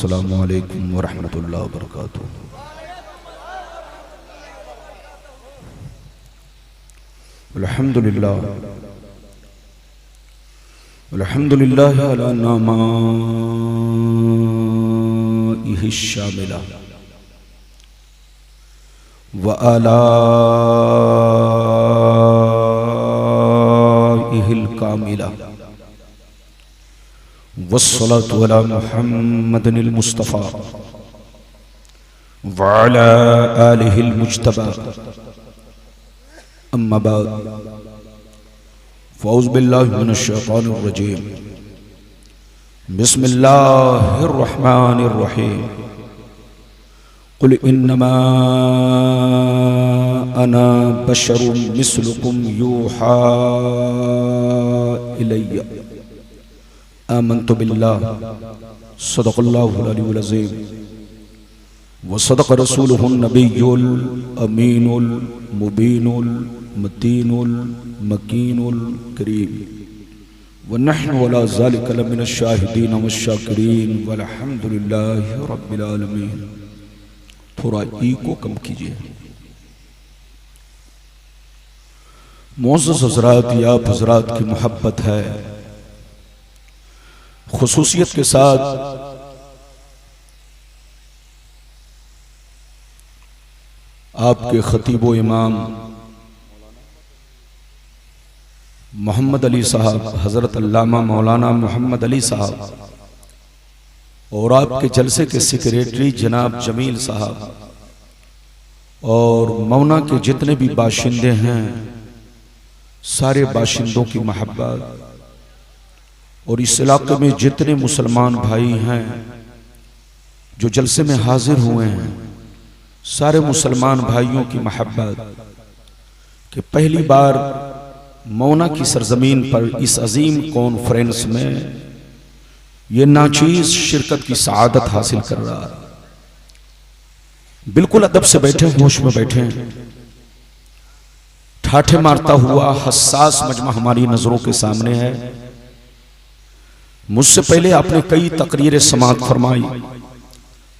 अस्सलामु अलैकुम वरहमतुल्लाहि वबरकातुहू। अल्हम्दुलिल्लाह अल्हम्दुलिल्लाह अला नामाइहि शामिला व आलाइहिल कामिला वस्सलातु अला मुहम्मदिल मुस्तफ़ा व अला आलिहिल मुज्तबा। अम्मा बाद फ़ौज़ बिल्लाहि मिनश शैतानिर रजीम। बिस्मिल्लाहिर रहमानिर रहीम। कुल इन्नमा अना बशरुम मिस्लुकुम यूहा इलैया आमन्तु बिल्लाहि सदक़ल्लाहुल अलीयुल अज़ीम व सदक़ रसूलुहुन नबियुल अमीनुल मुबीनुल मतीनुल मकीनुल करीम व नहनु अला ज़ालिका लमिनश शाहिदीन वश्शाकिरीन वल्हम्दुलिल्लाहि रब्बिल आलमीन। थोड़ा ई को कम कीजिए। मुअज़्ज़ज़ हज़रात, या हज़रात की मोहब्बत है, खुसूसियत के साथ आपके खतीब व इमाम मोहम्मद अली साहब, हज़रत अल्लामा मौलाना मोहम्मद अली साहब, और आपके जलसे के सेक्रेटरी जनाब जमील साहब, और मौना के जितने भी बाशिंदे हैं, सारे बाशिंदों की मोहब्बत, और इस इलाके में जितने मुसलमान भाई हैं जो जलसे में हाजिर हुए हैं, सारे मुसलमान भाइयों की मोहब्बत कि पहली बार मौना की सरजमीन पर इस अजीम कॉन्फ्रेंस में ये नाचीज शिरकत की सआदत हासिल कर रहा है। बिल्कुल अदब से बैठे, होश में बैठे, ठाठे मारता हुआ हसास मजमा हमारी नजरों के सामने है। मुझसे पहले आपने कई तकरीरें समाअत फरमाई,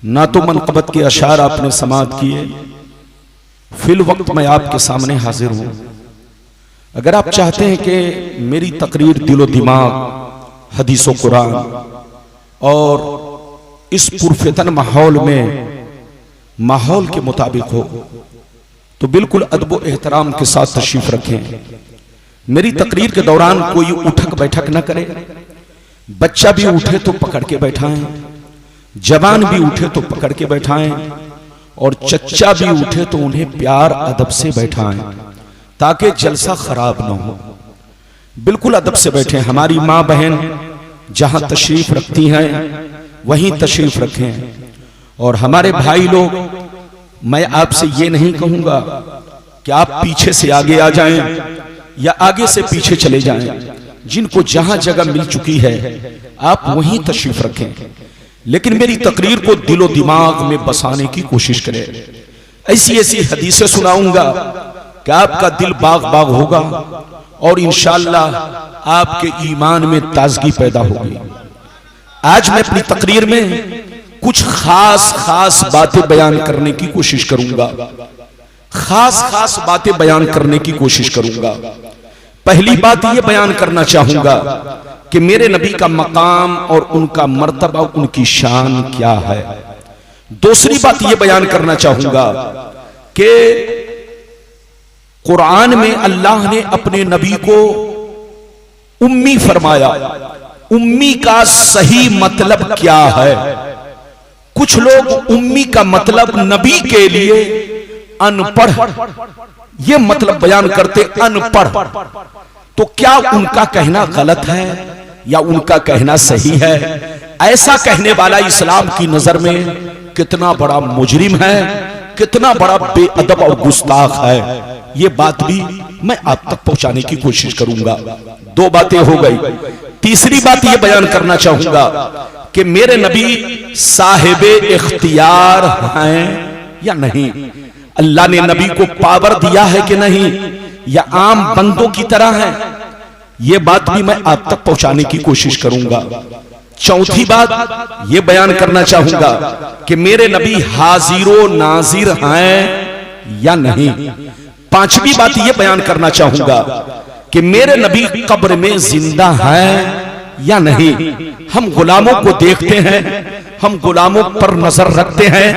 ना तो मनक़बत के अशार आपने समाअत किए, फिल वक्त मैं आपके सामने हाजिर हूं। अगर आप चाहते हैं कि मेरी तकरीर दिलो दिमाग, हदीस व कुरान और इस पुरफितन माहौल के मुताबिक हो, तो बिल्कुल अदब व एहतराम के साथ तशरीफ रखें। मेरी तकरीर के दौरान कोई उठक बैठक न करे। बच्चा भी उठे तो पकड़ के बैठाएं, जवान भी उठे तो पकड़ के बैठाएं, और चच्चा भी उठे तो उन्हें प्यार अदब से बैठाएं, ताकि जलसा खराब ना हो। बिल्कुल अदब से बैठे। हमारी माँ बहन जहां तशरीफ रखती हैं वहीं तशरीफ रखें। और हमारे भाई लोग, मैं आपसे ये नहीं कहूंगा कि आप पीछे से आगे आ जाएं या आगे से पीछे चले जाएं। जिनको जहां जगह मिल चुकी है आप वहीं तशरीफ रखें, लेकिन मेरी तकरीर को दिलो दिमाग में बसाने की कोशिश करें। ऐसी ऐसी हदीसें सुनाऊंगा कि आपका दिल बाग बाग होगा और इंशाअल्लाह आपके ईमान में ताजगी पैदा होगी। आज मैं अपनी तकरीर में कुछ खास बातें बयान करने की कोशिश करूंगा, खास बातें बयान करने की कोशिश करूंगा। पहली बात यह बयान करना चाहूंगा कि मेरे नबी का मकाम और उनका मर्तबा, उनकी शान क्या है। दूसरी बात यह बयान करना चाहूंगा कि कुरान में अल्लाह ने अपने नबी को उम्मी फरमाया। उम्मी का सही मतलब क्या है? कुछ लोग उम्मी का मतलब नबी के लिए अनपढ़, ये मतलब बयान करते, अनपढ़। तो क्या उनका कहना गलत है या उनका कहना सही है? ऐसा कहने वाला इस्लाम की नजर में कितना बड़ा मुजरिम है, कितना बड़ा बेअदब और गुस्ताख है, ये बात भी मैं आप तक पहुंचाने की कोशिश करूंगा। दो बातें हो गई। तीसरी बात यह बयान करना चाहूंगा कि मेरे नबी साहिबे इख्तियार हैं या नहीं। अल्लाह ने नबी को पावर दिया है कि नहीं, या आम बंदों की तरह है, यह बात भी मैं आप तक पहुंचाने की कोशिश करूंगा। चौथी बात यह बयान करना चाहूंगा कि मेरे नबी हाजिरो नाजिर हैं या नहीं। पांचवी बात यह बयान करना चाहूंगा कि मेरे नबी कब्र में जिंदा हैं या नहीं। हम गुलामों को देखते हैं, हम गुलामों पर नजर रखते हैं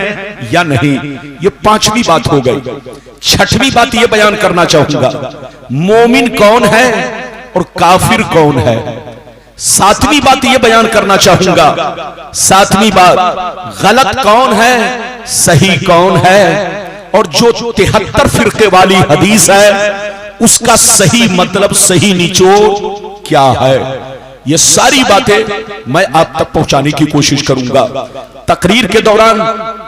या नहीं। ये पांचवी बात हो गई। छठवीं बात यह बयान करना चाहूंगा, मोमिन कौन है और काफिर कौन है। सातवीं बात यह बयान करना चाहूंगा, सातवीं बात गलत कौन है सही कौन है, और जो 73 फिरके वाली हदीस है उसका सही मतलब सही निचोड़ क्या है। ये सारी बातें मैं आप तक पहुंचाने की कोशिश करूंगा। तकरीर के दौरान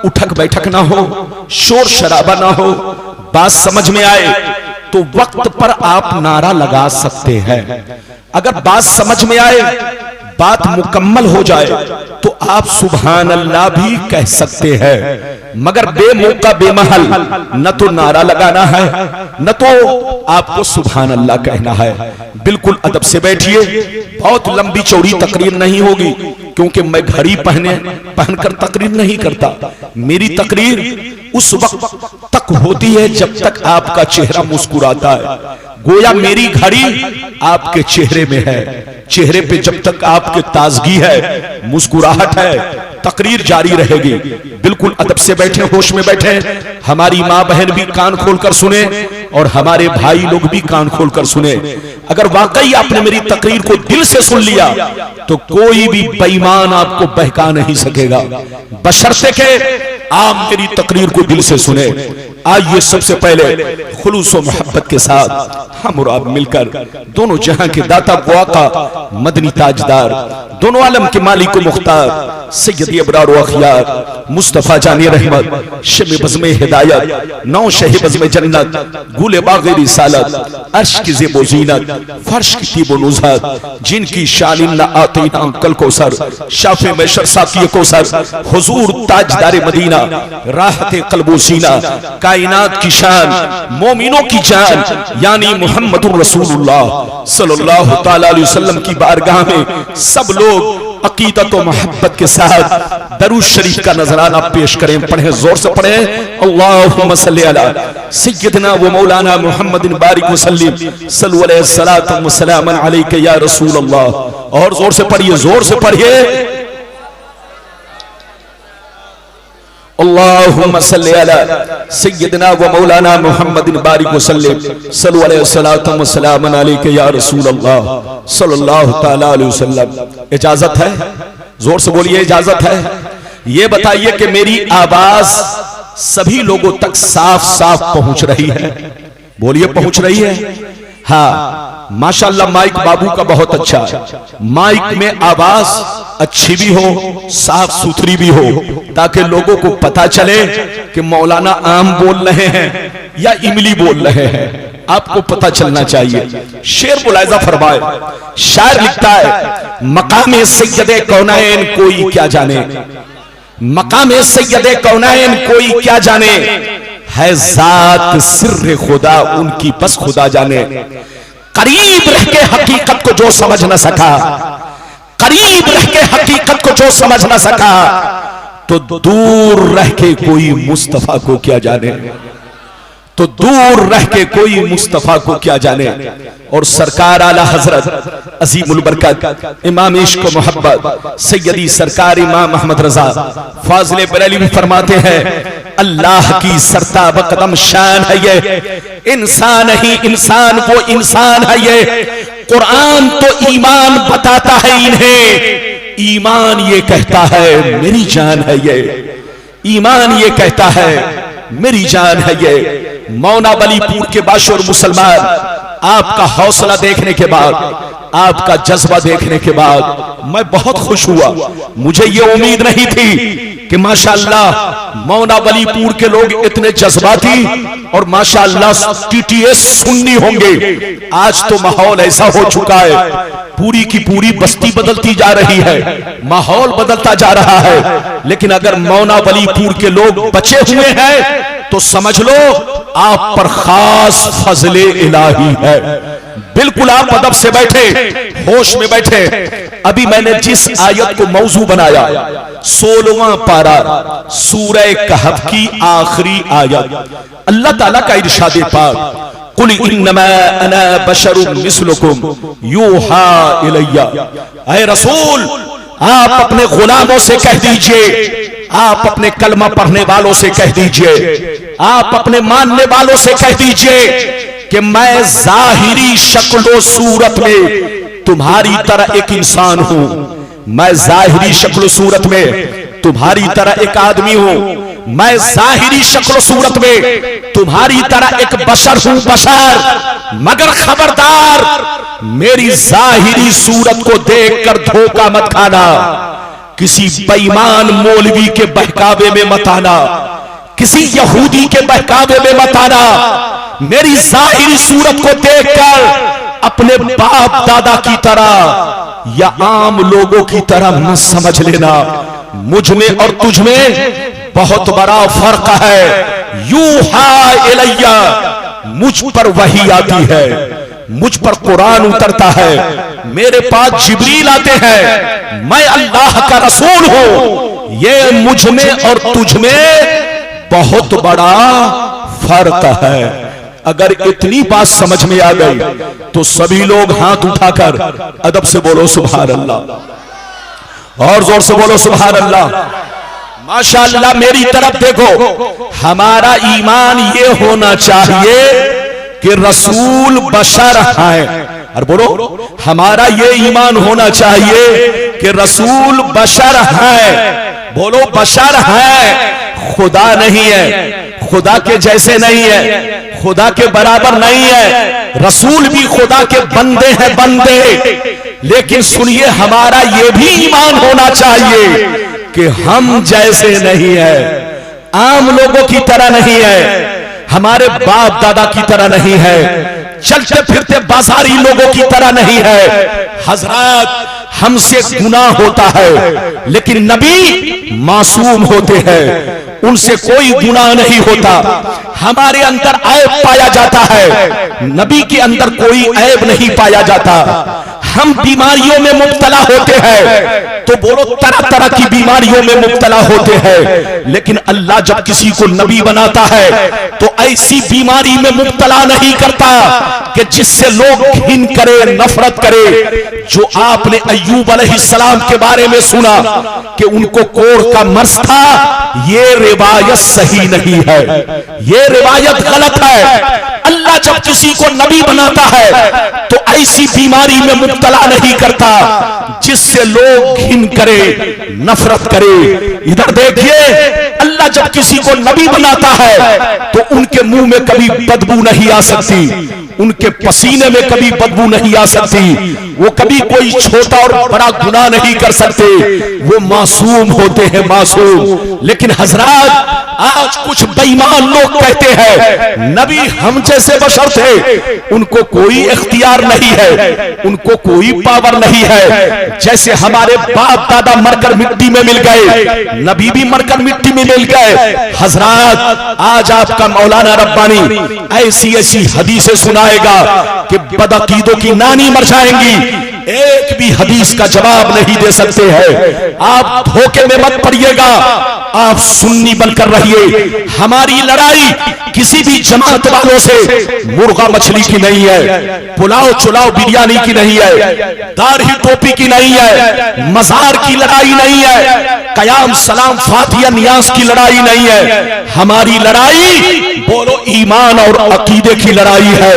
उठक बैठक ना हो, शोर शराबा ना हो, बात समझ में आए तो वक्त पर आप नारा लगा सकते हैं। अगर बात समझ में आए, बात मुकम्मल हो जाए तो आप सुभान अल्लाह भी कह सकते हैं, मगर बेमौका बेमहल न तो नारा लगाना है न तो आपको सुभान अल्लाह कहना है। बिल्कुल अदब से बैठिए। बहुत लंबी चौड़ी तकरीर नहीं होगी क्योंकि मैं घड़ी पहनकर तकरीर नहीं करता। मेरी तकरीर उस वक्त तक होती है जब तक आपका चेहरा मुस्कुराता है। गोया मेरी घड़ी आपके चेहरे में है। चेहरे पे जब तक आपके ताजगी है, मुस्कुराहट है, तकरीर जारी रहेगी। बिल्कुल अदब से बैठे, होश में बैठे। हमारी माँ बहन भी कान खोलकर सुने और हमारे भाई लोग भी कान खोलकर सुने। अगर वाकई आपने मेरी तकरीर को दिल से सुन लिया तो कोई भी बेईमान आपको बहका नहीं सकेगा, बशर्ते के आप मेरी तकरीर को दिल से सुने। आइए सबसे पहले खुलूस और मोहब्बत के साथ हम और आप मिलकर दोनों जहां के दाता का मदनी ताजदार, दोनों आलम के मालिक व मुख्तार सैयद अबरार व अखियार मुस्तफा जानी रहमत शमे बज़्मे हिदायत नौ शह बज़्मे जन्नत गुले बाग़े रिसालत अर्श की ज़ेबो ज़ीनत फर्श की तीबो नुज़हत, जिनकी शान इन्ना आतीना कल कौसर शाफ़े मैशर साक़ी कौसर हुज़ूर ताजदार मदीना राहते क़ल्बो सीना, कायनात की शान मोमिनों की जान यानी मुहम्मदुर रसूलुल्लाह सल्लल्लाहु तआला अलैहि वसल्लम की बारगाह में सब लोग अकीदत और मोहब्बत के साथ दरूद शरीफ का नजराना पेश करें। पढ़ें, जोर से पढ़ें। अल्लाहुम्मा सल्ली अला सय्यदना व मौलाना मुहम्मदिन बारिक वसल्लिम सल्लल्लाहु अलैहि सलातु व सलामन अलैका या रसूल अल्लाह। और जोर से पढ़िए, जोर से पढ़िए। अल्लाहुम्मा सल्ली अला सय्यदना व मौलाना मुहम्मदिन बारिक वसल्लिम सल्लल्लाहु अलैहि सलातु व सलामन अलैका या रसूल अल्लाह सल्लल्लाहु तआला अलैहि वसल्लम। इजाजत है? जोर से बोलिए, इजाजत है? ये बताइए कि मेरी आवाज सभी लोगों तक साफ साफ पहुंच रही है? बोलिए, पहुंच रही है? हाँ, माशाअल्लाह माइक बाबू का बहुत अच्छा है। माइक में आवाज अच्छी भी हो, साफ सुथरी भी हो, ताकि लोगों को पता चले कि मौलाना आम बोल रहे हैं या इमली बोल रहे हैं। आपको पता चलना चाहिए। शेर मुलाहिजा फरमाए, शायर लिखता है, मकामे सैयदे कौनैन कोई क्या जाने, मकामे सैयदे कौनैन कोई क्या जाने, है जात सिर्र खुदा उनकी बस खुदा जाने। करीब रह के हकीकत को जो समझ न सका, करीब रह के हकीकत को जो समझ न सका, तो दूर रह के कोई मुस्तफा को क्या जाने, तो दूर रह के कोई मुस्तफा को क्या जाने। और सरकार आला हजरत अजीमुल बरकत इमाम इश्क व मोहब्बत सैयदी सरकार इमाम अहमद रजा फाजिल बरेली भी फरमाते हैं, अल्लाह की सरताब कदम शान है ये, इंसान ही इंसान वो इंसान है ये, कुरान तो ईमान बताता है इन्हें, ईमान ये कहता है मेरी जान है ये, ईमान ये कहता है मेरी जान है ये। मौना बलीपुर के बाशोर मुसलमान, आपका हौसला देखने के बाद, आपका जज्बा देखने के बाद मैं बहुत खुश हुआ। मुझे ये उम्मीद नहीं थी कि माशाअल्लाह मौना वलीपुर के लोग इतने जज्बाती और माशाअल्लाह टीटीएस सुन्नी होंगे। आज तो माहौल ऐसा हो चुका है, पूरी की पूरी बस्ती बदलती जा रही है, माहौल बदलता जा रहा है। लेकिन अगर मौना वलीपुर के लोग बचे हुए हैं तो समझ लो आप पर खास फजले इलाही है। बिल्कुल आप अदब से बैठे, होश में बैठे। अभी मैंने जिस आयत को मौजू बनाया 16वां पारा सूरह कहफ की आखिरी आयत, अल्लाह ताला का इरशाद पाक, कुल इन्नमा अना बशरुम मिस्लुकुम यूहा इलैया। ऐ रसूल, आप अपने गुलामों से कह दीजिए, आप अपने कलमा पढ़ने वालों से कह दीजिए, आप अपने मानने वालों से कह दीजिए कि मैं जाहिरी शक्लो सूरत में तुम्हारी तरह एक इंसान हूं, मैं जाहिरी शक्लो सूरत में तुम्हारी तरह एक आदमी हूं, मैं जाहिरी शक्लो सूरत में तुम्हारी तरह एक बशर हूं, बशर। मगर खबरदार, मेरी जाहिरी सूरत को देखकर धोखा मत खाना, किसी बेईमान मौलवी के बहकावे में मत आना, किसी यहूदी के बहकावे में मत आना। मेरी जाहिरी सूरत को देखकर अपने बाप दादा की तरह या आम लोगों की तरह मत समझ लेना। मुझ में और तुझ में बहुत बड़ा फर्क है। यूहा इलैया, मुझ पर वही आती है, मुझ पर कुरान उतरता है, मेरे पास जिब्रील आते हैं, मैं अल्लाह का रसूल हूं। ये मुझ में और तुझ में बहुत बड़ा फर्क है। अगर इतनी बात समझ में आ गई तो सभी लोग हाथ उठाकर अदब से बोलो सुभान अल्लाह, और जोर से बोलो सुभान अल्लाह। माशाअल्लाह, मेरी तरफ देखो। हमारा ईमान ये होना चाहिए कि रसूल बशर है, और बोलो हमारा ये ईमान होना चाहिए कि रसूल बशर है। बोलो बशर है, खुदा नहीं है, खुदा के जैसे नहीं है, खुदा के बराबर नहीं है। रसूल भी खुदा के बंदे हैं, बंदे। लेकिन सुनिए, हमारा ये भी ईमान होना चाहिए कि हम जैसे नहीं है, आम लोगों की तरह नहीं है, हमारे बाप दादा की तरह नहीं है, चलते फिरते बाजारी लोगों की तरह नहीं है। हजरत, हमसे गुनाह होता है लेकिन नबी मासूम होते हैं, उनसे कोई गुनाह नहीं होता। हमारे अंदर ऐब पाया जाता है, नबी के अंदर कोई ऐब नहीं पाया जाता। हम बीमारियों में मुब्तला होते हैं तो बोलो तरह तरह की बीमारियों में मुब्तला होते हैं, लेकिन अल्लाह जब किसी को नबी बनाता है तो ऐसी बीमारी में मुब्तला नहीं करता कि जिससे लोग घिन करे, नफरत करे। जो आपने अय्यूब अलैहिस्सलाम के बारे में सुना कि उनको कोढ़ का मर्ज था, ये रिवायत सही नहीं है, ये रिवायत गलत है। अल्लाह जब किसी को नबी बनाता है तो ऐसी बीमारी में मुब्तला नहीं करता जिससे लोग घिन करे, नफरत करे। इधर देखिए, अल्लाह जब किसी को नबी बनाता है तो उनके मुंह में कभी बदबू नहीं आ सकती, उनके पसीने में कभी बदबू नहीं आ सकती, वो कभी कोई छोटा और बड़ा गुनाह नहीं कर सकते, वो मासूम होते हैं, मासूम। लेकिन हजरत, आज कुछ बेईमान लोग कहते हैं नबी हम जैसे बशर थे, उनको कोई इख्तियार नहीं है, उनको कोई पावर नहीं है। जैसे हमारे बाप दादा मरकर मिट्टी में मिल गए, नबी भी मरकर मिट्टी में मिल गए। हजरत, आज आपका मौलाना रब्बानी ऐसी ऐसी हदीसें सुनाएगा कि बदअकीदों की नानी मर जाएंगी, एक भी हदीस का जवाब नहीं दे सकते हैं। आप धोखे में मत पड़िएगा, आप सुन्नी बनकर रहिए। हमारी लड़ाई किसी भी जमात वालों से मुर्गा मछली की नहीं है, पुलाव चुलाव बिरयानी की नहीं है, दाढ़ी टोपी की नहीं है, मजार की लड़ाई नहीं है, कयाम सलाम फातिया नियाज की लड़ाई नहीं है। हमारी लड़ाई बोलो ईमान और अकीदे की लड़ाई है।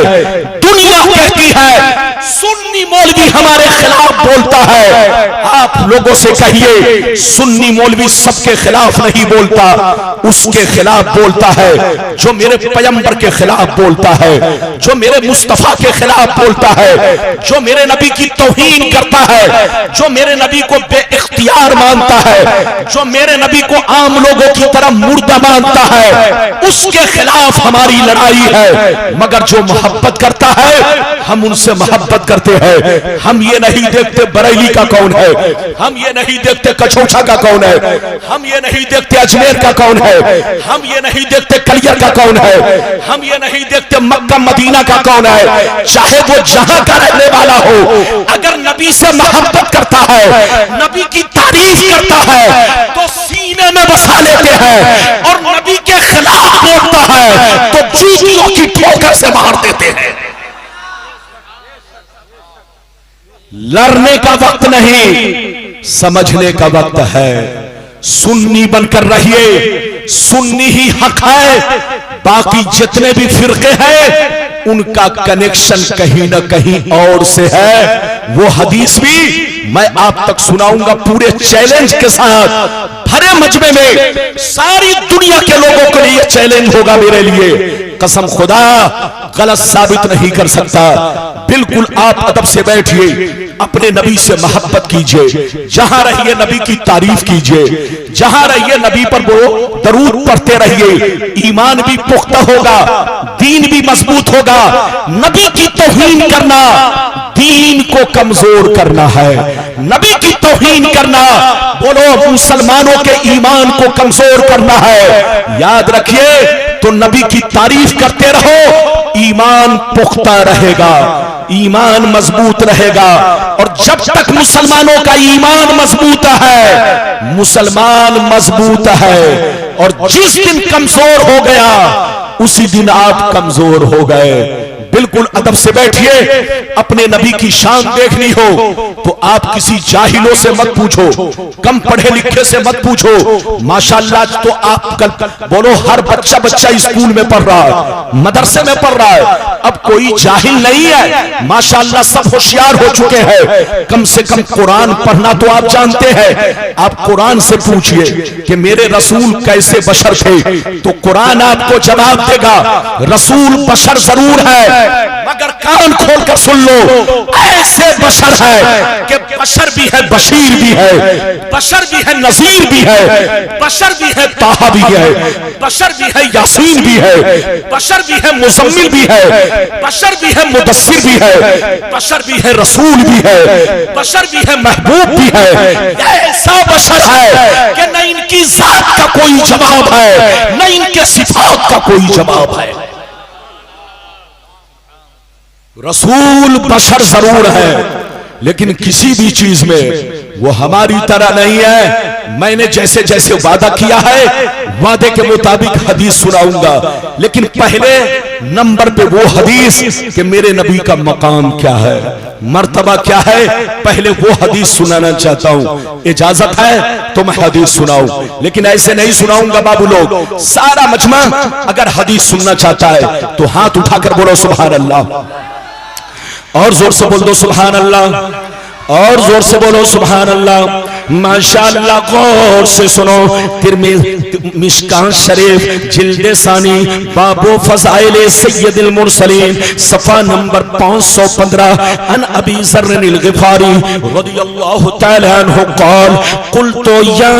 दुनिया कहती है सुन्नी मौलवी हमारे खिलाफ बोलता है, आप लोगों से कहिए सुन्नी मौलवी सबके खिलाफ नहीं बोलता, उसके खिलाफ बोलता है जो मेरे पैगंबर के खिलाफ बोलता है, जो मेरे मुस्तफा के खिलाफ बोलता है, जो मेरे नबी की तौहीन करता है, जो मेरे नबी को बेइख्तियार मानता है, जो मेरे नबी को आम लोगों की तरह मुर्दा मानता है, उसके खिलाफ हमारी लड़ाई है। मगर जो मोहब्बत करता है हम उनसे मोहब्बत करते हैं। हैं। हम ये नहीं देखते बरेली का कौन है, हम ये नहीं देखते कछौछा का कौन है, हम ये नहीं देखते अजमेर का कौन है, हम ये नहीं देखते कलियर का कौन है, हम ये नहीं देखते मक्का मदीना का कौन है। चाहे वो जहां का रहने वाला हो, अगर नबी से मोहब्बत करता है, नबी की तारीफ करता है, तो सीने में बसा लेते हैं, और नबी के खिलाफ बोलता है तो जूतियों की ठोकर से मार देते हैं। लड़ने का वक्त नहीं, समझने का वक्त है। सुन्नी बनकर रहिए, सुन्नी ही हक है, बाकी जितने भी फिरके हैं उनका कनेक्शन कहीं ना कहीं और से है। वो हदीस भी मैं आप तक सुनाऊंगा पूरे चैलेंज के साथ। भरे मजमे में सारी दुनिया के लोगों के लिए चैलेंज होगा मेरे लिए। कसम खुदा गलत साबित नहीं कर सकता। बिल्कुल आप अदब से बैठिए, अपने नबी से मोहब्बत कीजिए, जहां रहिए नबी की तारीफ कीजिए, जहां रहिए नबी पर वो दरूद पढ़ते रहिए। ईमान भी पुख्ता होगा, दीन भी मजबूत होगा। नबी की तौहीन करना दीन को कमजोर करना है, नबी की तौहीन करना बोलो मुसलमानों के ईमान को कमजोर करना है। याद रखिए, तो नबी की तारीफ करते रहो, ईमान पुख्ता रहेगा, ईमान मजबूत रहेगा। और जब तक मुसलमानों का ईमान मजबूत है, मुसलमान मजबूत है, और जिस दिन कमजोर हो गया उसी दिन आप कमजोर हो गए। बिल्कुल अदब से बैठिए। अपने नबी की शान देखनी हो तो आप किसी जाहिलों से मत पूछो, कम पढ़े लिखे से मत पूछो। माशाअल्लाह तो आप कल बोलो हर बच्चा स्कूल में पढ़ रहा है, मदरसे में पढ़ रहा है। अब कोई जाहिल नहीं है, माशाअल्लाह सब होशियार हो चुके हैं। कम से कम कुरान पढ़ना तो आप जानते हैं। आप कुरान से पूछिए कि मेरे रसूल कैसे बशर थे, तो कुरान आपको जवाब देगा रसूल बशर जरूर है, मगर कान खोल कर सुन लो, ऐसे बशर है कि बशर भी है, बशीर भी है, बशर भी है, नजीर भी है, बशर भी है, ताहा भी है, बशर भी है, यासीन भी है, बशर भी है, मुजम्मिल भी है, बशर भी है, मुदस्सिर भी है, बशर भी है, रसूल भी है, बशर भी है, महबूब भी है। ऐसा बशर है कि न इनकी जात का कोई जवाब है, न इनके सिफात का कोई जवाब है। रसूल बशर जरूर है, लेकिन किसी भी चीज में वो हमारी तरह नहीं है। मैंने जैसे जैसे वादा किया है, वादे के मुताबिक हदीस सुनाऊंगा, लेकिन पहले नंबर पे वो हदीस कि मेरे नबी का मकाम क्या है, मर्तबा क्या है, पहले वो हदीस सुनाना चाहता हूं। इजाजत है तो मैं हदीस सुनाऊं, लेकिन ऐसे नहीं सुनाऊंगा बाबू लोग। सारा मजमा अगर हदीस सुनना चाहता है तो हाथ उठाकर बोलो सुभान अल्लाह, और जोर से बोल दो सुभान अल्लाह, और जोर से बोलो सुभान अल्लाह। माशाअल्लाह गौर से सुनो, मिशकात शरीफ जिल्दे सानी बाबो फज़ाइल सय्यदुल मुरसलीन सफ़ा नंबर 515 अन अबी ज़र्र अल ग़िफ़ारी रज़ियल्लाहु तआला अन्हु क़ाल क़ुल्तु या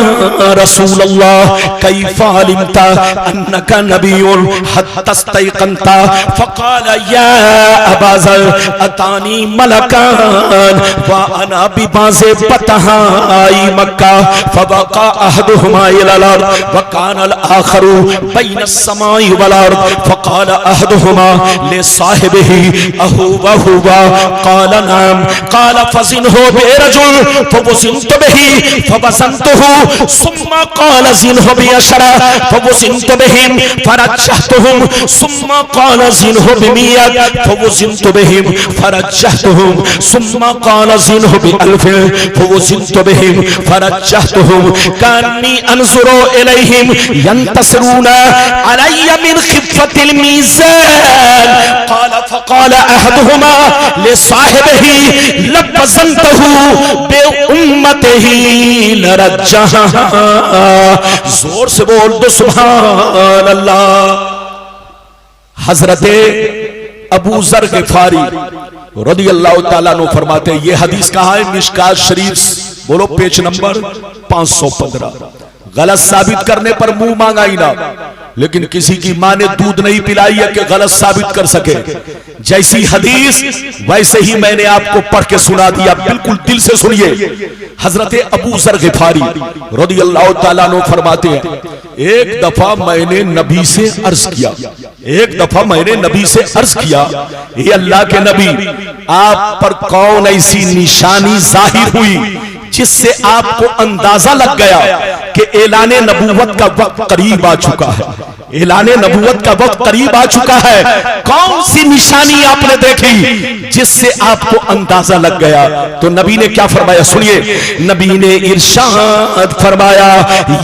रसूलल्लाह कैफ़ अलिमता अन्नका नबियुन हत्ता इस्तयक़नता फ़क़ाल या अबा ज़र्र अतानी मलकान व अना बिबाज़े बतहाई मक्का फबका अहदुहुमा इलल अर्द व कानल आखरु बैन अस्समाई वल अर्द फक़ाल अहदुहुमा लिसाहिबिही अहुवा हुवा क़ाल नाम क़ाल फ़ज़िनहु बिरजुल फ़वज़िनतु बिही फ़वज़नतुहु सुम्मा क़ाल ज़िनहु बिअशरा फ़वज़िनतु बिहिम फ़रज्जहतुहुम सुम्मा क़ाल ज़िनहु बिमियत फ़वज़िनतु बिहिम फ़रज्जहतुहुम सुम्मा क़ाल ज़िनहु बिअल्फ़िन फ़वज़िनतु बिहिम फरज्जहतुहुम कान्नी अनज़ुरु इलैहिम यंतसिरूना अलय्य मिन खिफ़्फ़तिल मीज़ान क़ाल फ़क़ाल अहदुहुमा लिसाहिबिही लवज़नतहु बिउम्मतिही लरज्जहा। जोर से बोल दो सुभान अल्लाह। हज़रते अबू ज़र ग़िफ़ारी रज़ियल्लाहु ताला अन्हु फरमाते, ये हदीस कहाँ है? मिशकात शरीफ बोलो पेज नंबर 515। गलत साबित करने पर मुंह मांगा ही ना, लेकिन किसी की मां ने दूध नहीं पिलाई है कि गलत साबित कर सके। जैसी हदीस वैसे ही मैंने आपको पढ़ के सुना दिया, बिल्कुल दिल से सुनिए। हजरत अबू जर गिफारी रदियल्लाहु ताला अन्हु फरमाते हैं, एक दफा मैंने नबी से अर्ज किया, एक दफा मैंने नबी से अर्ज किया, ये अल्लाह के नबी, आप पर कौन ऐसी निशानी जाहिर हुई जिससे आपको अंदाजा लग गया कि ऐलाने नबूवत का वक्त करीब आ चुका है, ऐलाने नबूवत का वक्त करीब आ चुका है। कौन सी निशानी आपने देखी जिससे आपको अंदाजा लग गया? तो नबी ने क्या फरमाया, सुनिए। नबी ने इरशाद फरमाया,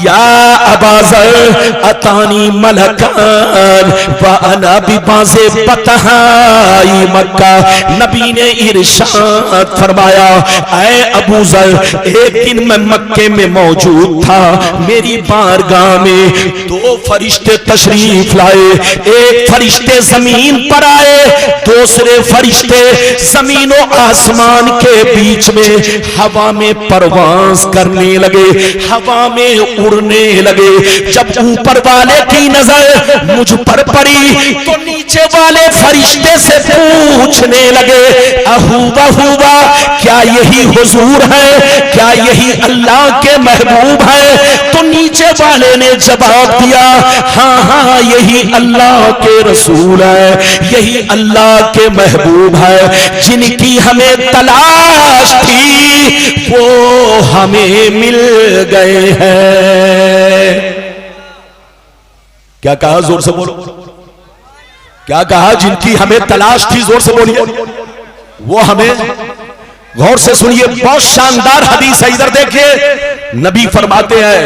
या अबाज़र अतानी मलकान व अना बिबाज़े बतहाई मक्का। नबी ने इरशाद फरमाया, ऐ अबू ज़र, एक दिन मैं मक्के में मौजूद था, मेरी बारगाह में दो फरिश्ते तशरीफ लाए। एक फरिश्ते जमीन पर आए, दूसरे फरिश्ते जमीन और आसमान के बीच में हवा में परवाज करने लगे, हवा में उड़ने लगे। जब ऊपर वाले की नजर मुझ पर पड़ी तो नीचे वाले फरिश्ते से पूछने लगे, अहूबा हुआ, क्या यही हुजूर है, क्या यही अल्लाह के महबूब है? तो नीचे वाले ने जवाब दिया, हाँ हाँ यही अल्लाह के रसूल है, यही अल्लाह के महबूब है, जिनकी हमें तलाश थी वो हमें मिल गए हैं। क्या कहा, जोर से बोलो, क्या कहा? जिनकी हमें तलाश थी, जोर से बोलिए, वो हमें। गौर से सुनिए, बहुत शानदार हदीस है, इधर देखिए। नबी फरमाते हैं,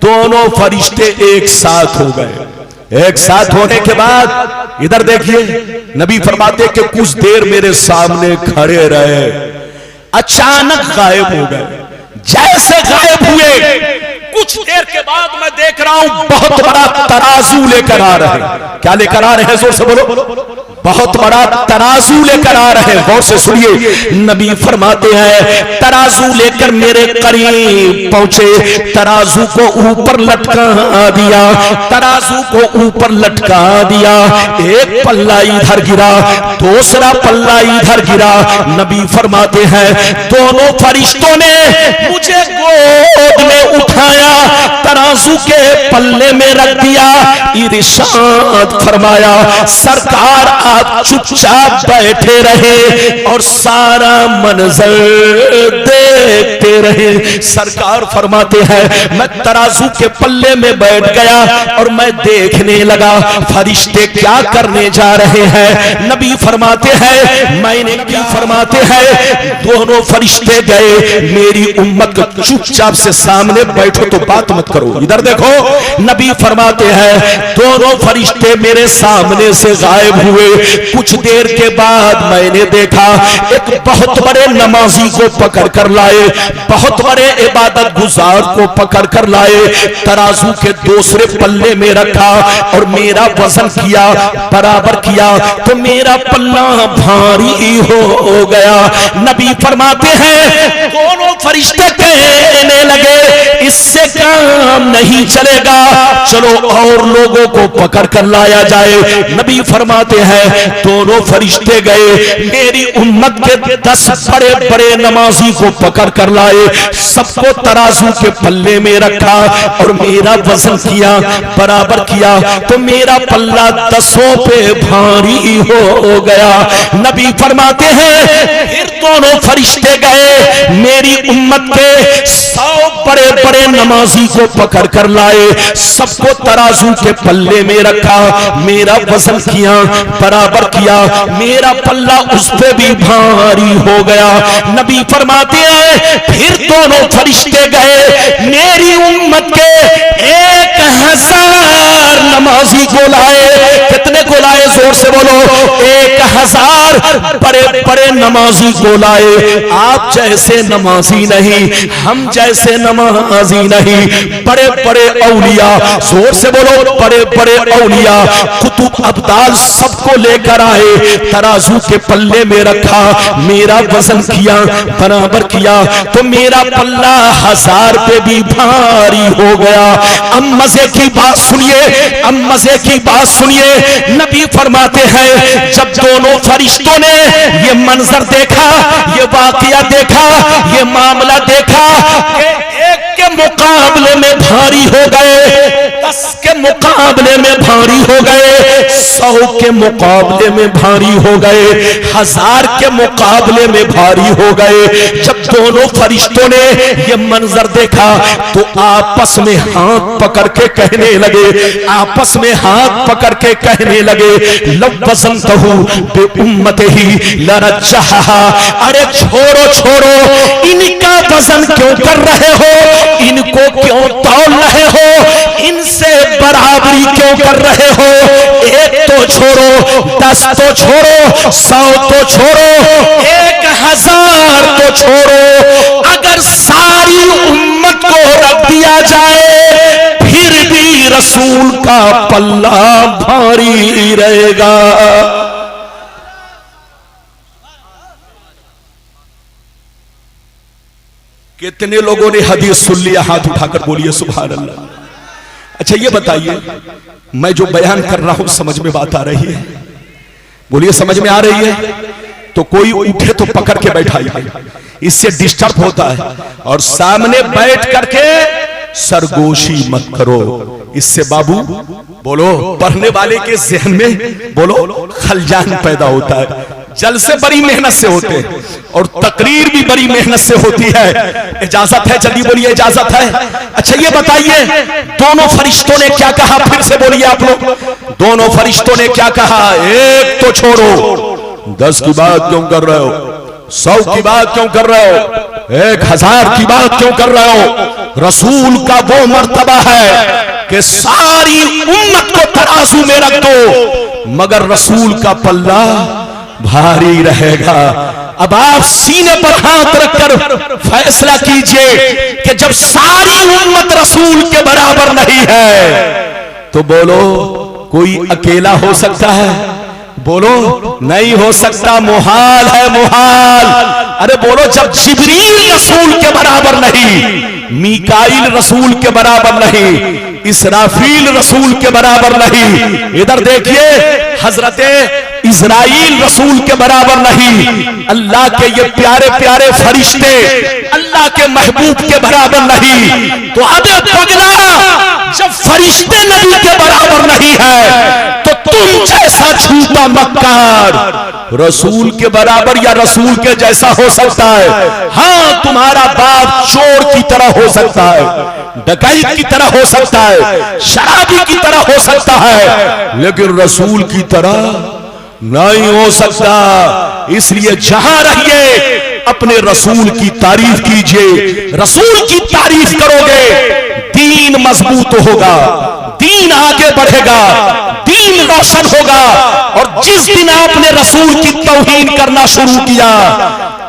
दोनों फरिश्ते एक साथ हो गए। एक साथ होने के बाद इधर देखिए, नबी फरमाते कि कुछ देर मेरे सामने खड़े रहे, अचानक गायब हो गए। जैसे गायब हुए, कुछ देर के बाद मैं देख रहा हूं बहुत बड़ा तराजू लेकर आ रहे हैं। क्या लेकर आ रहे हैं, जोर से बोलो? बहुत बड़ा तराजू लेकर आ रहे हैं। गौर से सुनिए, नबी फरमाते हैं, तराजू लेकर मेरे करीब पहुंचे, तराजू को ऊपर लटका दिया, तराजू को ऊपर लटका दिया। एक पल्ला इधर गिरा, दूसरा पल्ला इधर गिरा। नबी फरमाते हैं, दोनों फरिश्तों ने मुझे गोद में उठाया, तराजू के पल्ले में रख दिया। इरशाद फरमाया, सरकार आप चुपचाप बैठे रहे और सारा मंजर देखते रहे। सरकार फरमाते हैं, मैं तराजू के पल्ले में बैठ गया और मैं देखने लगा फरिश्ते क्या करने जा रहे हैं। नबी फरमाते हैं, मैंने क्या फरमाते हैं, दोनों फरिश्ते गए, मेरी उम्मत को चुपचाप से सामने बैठो तो बात मत करो। इधर देखो, नबी फरमाते हैं, दोनों फरिश्ते मेरे सामने से गायब हुए। कुछ देर के बाद मैंने देखा एक बहुत बड़े नमाजी को पकड़ कर लाए, बहुत बड़े इबादत गुजार को पकड़ कर लाए, तराजू के दूसरे पल्ले में रखा और मेरा वजन किया, बराबर किया तो मेरा पल्ला भारी हो गया। नबी फरमाते हैं, दोनों फरिश्ते कहने लगे, इससे काम नहीं चलेगा, चलो और लोगों को पकड़ कर लाया जाए। नबी फरमाते हैं, दोनों फरिश्ते गए, मेरी उम्मत के 10 बड़े बड़े नमाजी को पकड़ कर लाए, सबको तराजू के पल्ले में रखा और मेरा वजन किया, बराबर किया तो मेरा पल्ला 10 पे भारी हो गया। नबी फरमाते हैं, फिर दोनों फरिश्ते गए, मेरी उम्मत के 100 बड़े बड़े नमाजी को पकड़ कर लाए, सबको तराजू के पल्ले में रखा, मेरा वजन किया, बराबर किया, मेरा पल्ला उस पे भी भारी हो गया। नबी फरमाते हैं, फिर दोनों फरिश्ते गए, मेरी उम्मत के 1000 नमाजी को लाए। कितने को लाए, जोर से बोलो? 1000 बड़े बड़े नमाजी को लाए। आप जैसे नमाजी नहीं, हम जैसे नमाजी नहीं, बड़े बड़े औलिया, जोर से बोलो, बड़े बड़े औलिया, कुतुब अब्दाल सबको लेकर आए, तराजू के पल्ले में रखा, मेरा वजन किया, बराबर किया तो मेरा पल्ला 1000 पे भी भारी हो गया। अब मजे की बात सुनिए, अब मजे की बात सुनिए, नबी फरमाते हैं जब दोनों फरिश्तों ने ये मंजर देखा, ये वाकया देखा, ये मामला देखा कि एक के मुकाबले में भारी हो गए, 10 के मुकाबले में भारी हो गए, 100 के मुकाबले में भारी हो गए, 1000 के मुकाबले में भारी हो गए। जब दोनों फरिश्तों ने ये मंजर देखा तो आपस में हाथ पकड़ के कहने लगे, आपस में हाथ पकड़ के कहने लगे, लवज़नतहु बिउम्मतिही लरजहहा, अरे छोड़ो छोड़ो, इनका वजन क्यों कर रहे हो, इनको क्यों तौल रहे हो, इनसे बराबरी क्यों कर रहे हो, एक तो छोड़ो, 10 तो छोड़ो, 100 तो छोड़ो, 1000 तो छोड़ो, अगर सारी उम्मत को रख दिया जाए फिर भी रसूल का पल्ला भारी रहेगा। कितने लोगों ने हदीस सुन लिया? हाथ उठाकर बोलिए सुभान अल्लाह। अच्छा ये बताइए, मैं जो बयान कर रहा हूं समझ में बात आ रही है? बोलिए समझ में आ रही है? तो कोई उठे तो पकड़ के बैठाइए, इससे डिस्टर्ब होता है, और सामने बैठ करके सरगोशी मत करो, इससे बाबू बोलो पढ़ने वाले के जहन में बोलो खलजान पैदा होता है। जलसे बड़ी मेहनत से होते हैं और तकरीर भी बड़ी मेहनत से होती है। इजाजत है? जल्दी बोलिए इजाजत है। अच्छा ये बताइए दोनों फरिश्तों ने क्या कहा? फिर से बोलिए आप लोग, दोनों फरिश्तों ने क्या कहा? एक तो छोड़ो, 10 की बात क्यों कर रहे हो, 100 की बात क्यों कर रहे हो, 1000 की बात क्यों कर रहे हो? रसूल का वो मर्तबा है कि सारी उम्मत को तराजू में रख दो मगर रसूल का पल्ला भारी रहेगा। अब आप सीने पर हाथ रखकर फैसला कीजिए कि जब सारी उम्मत रसूल के बराबर नहीं है तो बोलो कोई अकेला हो सकता है? बोलो नहीं हो सकता, मुहाल है, मुहाल। अरे बोलो जब जिब्रील रसूल के बराबर नहीं, मीकाईल रसूल के बराबर नहीं, इसराफील रसूल के बराबर नहीं, इधर देखिए हजरते इज़राइल रसूल के बराबर नहीं, अल्लाह के ये प्यारे प्यारे फरिश्ते अल्लाह के महबूब के बराबर नहीं, तो अबे पगला जब फरिश्ते नबी के बराबर नहीं है तो तुम जैसा झूठा मक्कार रसूल के बराबर या रसूल के जैसा हो सकता है? हाँ, तुम्हारा बाप चोर की तरह हो सकता है, डकैत की तरह हो सकता है, शराबी की तरह हो सकता है, लेकिन रसूल की तरह नहीं हो सकता। इसलिए जहां रहिए अपने रसूल की तारीफ कीजिए, रसूल की तारीफ करोगे दीन मजबूत होगा, दीन आगे बढ़ेगा, दीन रोशन होगा। और जिस दिन आपने रसूल की तौहीन करना शुरू किया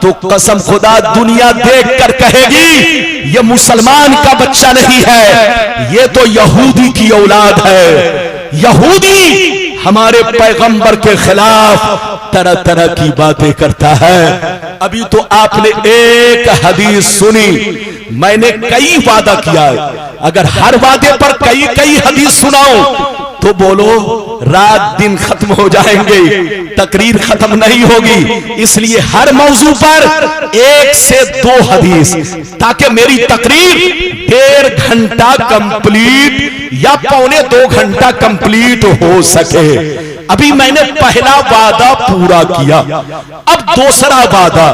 तो कसम खुदा दुनिया देखकर कहेगी ये मुसलमान का बच्चा नहीं है, ये तो यहूदी की औलाद है। यहूदी हमारे पैगंबर के खिलाफ तरह तरह की बातें करता है। अभी तो आपने एक हदीस सुनी, मैंने कई वादा किया है, अगर हर वादे पर कई कई हदीस सुनाऊं तो बोलो रात दिन खत्म हो जाएंगे, तकरीर खत्म नहीं होगी। इसलिए हर मौजू पर 1 से 2 हदीस, ताकि मेरी तकरीर 1.5 घंटा कंप्लीट या 1.25 घंटा कंप्लीट हो सके। अभी मैंने पहला वादा पूरा किया, अब दूसरा वादा,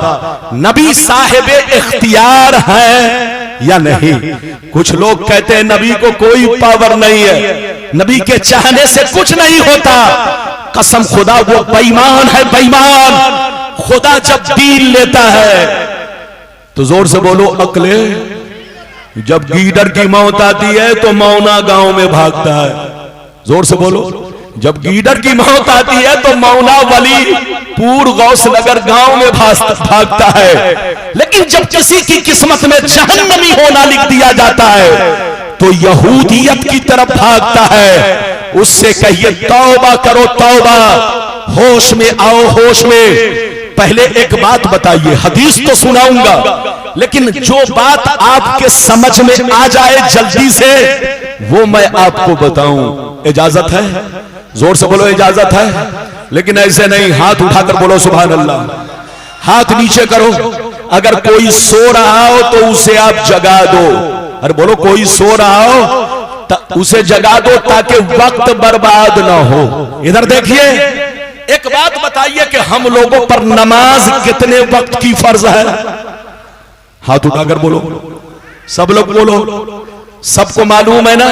नबी साहिब इख्तियार है या नहीं? कुछ लोग कहते हैं नबी को कोई पावर नहीं है, नबी के चाहने से कुछ नहीं होता। कसम खुदा वो बेईमान है, बेईमान। खुदा जब दीन लेता है तो जोर से बोलो अकले, जब गीदड़ की मौत आती है तो मौना गांव में भागता है। जोर से बोलो, जब गीदड़ की मौत आती है तो मौला वली पूर गौस नगर गांव में भागता है। लेकिन जब किसी की किस्मत में जहन्नमी होना लिख दिया जाता है तो यहूदियत की तरफ भागता है। उससे कहिए तौबा करो, तौबा, होश में आओ, होश में। पहले एक बात बताइए, हदीस तो सुनाऊंगा लेकिन जो बात आपके समझ में आ जाए जल्दी से वो मैं आपको बताऊं। इजाजत है? जोर से बोलो इजाजत है, लेकिन ऐसे नहीं, हाथ उठाकर बोलो सुभान अल्लाह, हाथ नीचे करो। अगर कोई सो रहा हो तो उसे आप जगा दो। अरे बोलो, कोई सो रहा हो तो उसे जगा दो ताकि वक्त बर्बाद ना हो। इधर देखिए, एक बात बताइए कि हम लोगों पर नमाज कितने वक्त की फर्ज है? हाथ उठाकर बोलो, सब लोग बोलो। सबको मालूम है ना,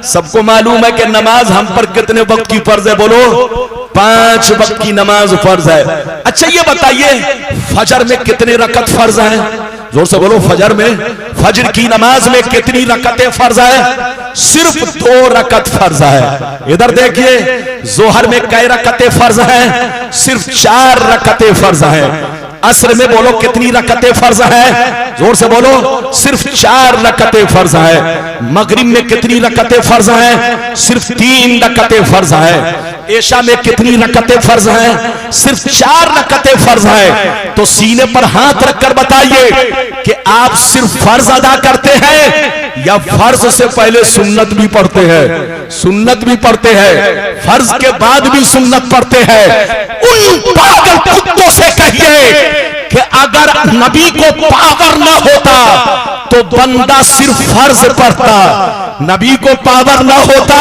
सबको मालूम है कि नमाज हम पर कितने वक्त की फर्ज है? बोलो, 5 वक्त की नमाज फर्ज है। अच्छा ये बताइए, फजर में कितने रकत फर्ज है? जोर से बोलो, फजर की नमाज में कितनी रकतें फर्ज है? सिर्फ 2 रकत फर्ज है। इधर देखिए, जोहर में कई रकतें फर्ज है? सिर्फ 4 रकतें फर्ज है। असर में बोलो कितनी रकतें फर्ज है? जोर से बोलो, सिर्फ 4 रकतें फर्ज है। मगरिब में कितनी रकतें फर्ज है? सिर्फ 3 रकतें फर्ज है। ऐशा में कितनी रकतें फर्ज हैं? सिर्फ 4 रकतें फर्ज हैं। तो सीने पर हाथ रखकर बताइए कि आप सिर्फ फर्ज अदा करते हैं या फर्ज से पहले सुन्नत भी पढ़ते हैं? सुन्नत भी पढ़ते हैं, फर्ज के बाद भी सुन्नत पढ़ते हैं। उन पागल कुत्तों से कहिए कि अगर नबी को पावर ना होता तो बंदा सिर्फ फर्ज पढ़ता, नबी को पावर ना होता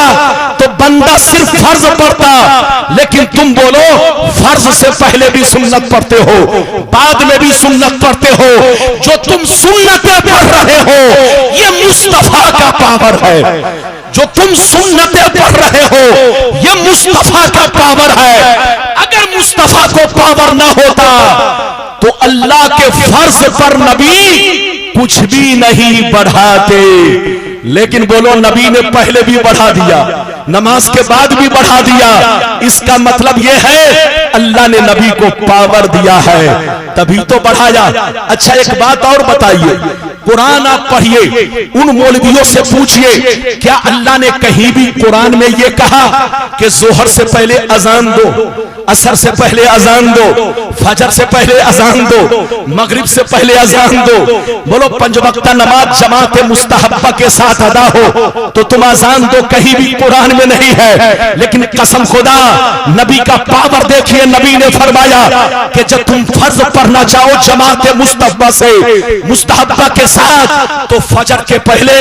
तो बंदा सिर्फ फर्ज पढ़ता। लेकिन तुम बोलो, फर्ज से पहले भी सुन्नत पढ़ते हो, बाद में भी सुन्नत पढ़ते हो। जो तुम सुन्नतें पढ़ रहे हो ये मुस्तफा का पावर है। जो तुम सुन्नतें पढ़ रहे हो ये मुस्तफा का पावर है। अगर मुस्तफा को पावर ना होता तो अल्लाह के फर्ज पर नबी कुछ भी नहीं बढ़ाते। लेकिन बोलो, नबी ने पहले भी बढ़ा दिया, नमाज के बाद भी बढ़ा दिया। इसका मतलब यह है अल्लाह ने नबी को पावर दिया है, तभी तो बढ़ाया। अच्छा एक बात और बताइए, कुरान आप पढ़िए, उन मौलवियों से पूछिए, क्या अल्लाह ने कहीं भी कुरान में यह कहा कि जोहर से पहले अजान दो, असर से पहले अजान दो, फजर से पहले अजान दो, मगरिब से पहले अजान दो? बोलो, 5 वक्त नमाज जमात मुस्तहब्बा के साथ अदा हो तो तुम अजान दो, कहीं भी कुरान में नहीं है। लेकिन कसम खुदा, नबी का पावर देखिए, नबी ने फरमाया कि जब तुम फर्ज पढ़ना चाहो जमात मुस्तहब्बा से, मुस्तहब्बा के साथ, तो फजर के पहले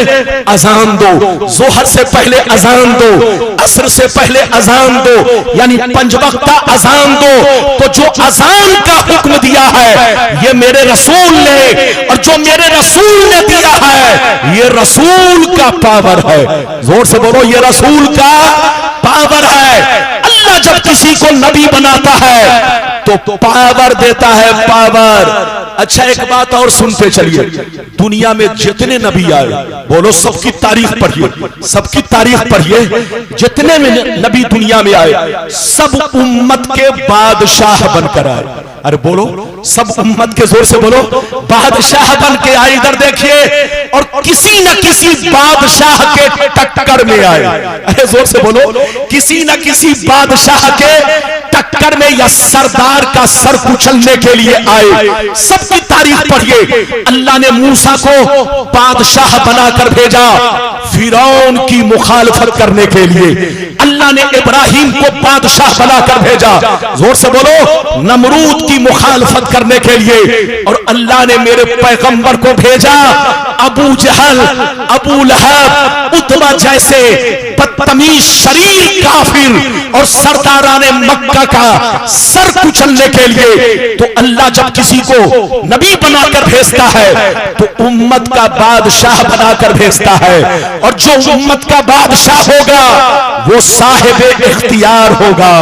अजान दो, जोहर से पहले अजान दो, असर से पहले अजान दो, यानी 5 वक्त अजान दो। तो जो अजान का हुक्म दिया है ये मेरे रसूल ने, और जो मेरे रसूल ने दिया है ये रसूल का पावर है। जोर से बोलो, ये रसूल का पावर है। अल्लाह जब किसी को नबी बनाता है तो पावर देता है, पावर। अच्छा एक बात और सुनते चलिए, दुनिया में जितने नबी आए, बोलो सबकी तारीख पढ़िए, सबकी तारीख पढ़िए। जितने में नबी दुनिया में आए सब उम्मत के बादशाह बनकर आए। अरे बोलो, सब उम्मत के, जोर से बोलो, बादशाह बन के आए। इधर देखिए, और किसी न किसी बादशाह के टक्कर में आए। अरे जोर से बोलो, किसी न किसी बादशाह के टक्कर में या सरदार का सर कुचलने के लिए आए। सबकी तारीख पढ़िए। अल्लाह ने मूसा को बादशाह बनाकर भेजा फिरौन की मुखालफत करने के लिए। अल्लाह ने इब्राहिम को बादशाह बनाकर भेजा, जोर से बोलो, नमरूद की मुखालफत करने के लिए। और अल्लाह ने मेरे पैगंबर को भेजा अबू जहल, अबू लहब, उतबा जैसे बदतमीज शरीर काफिर और सरदाराने मक्का का सर कुचलने के लिए। तो अल्लाह जब किसी को नबी बनाकर भेजता है तो उम्मत का बादशाह बनाकर भेजता है। और जो उम्मत का बादशाह होगा वो साहिब इख्तियार होगा,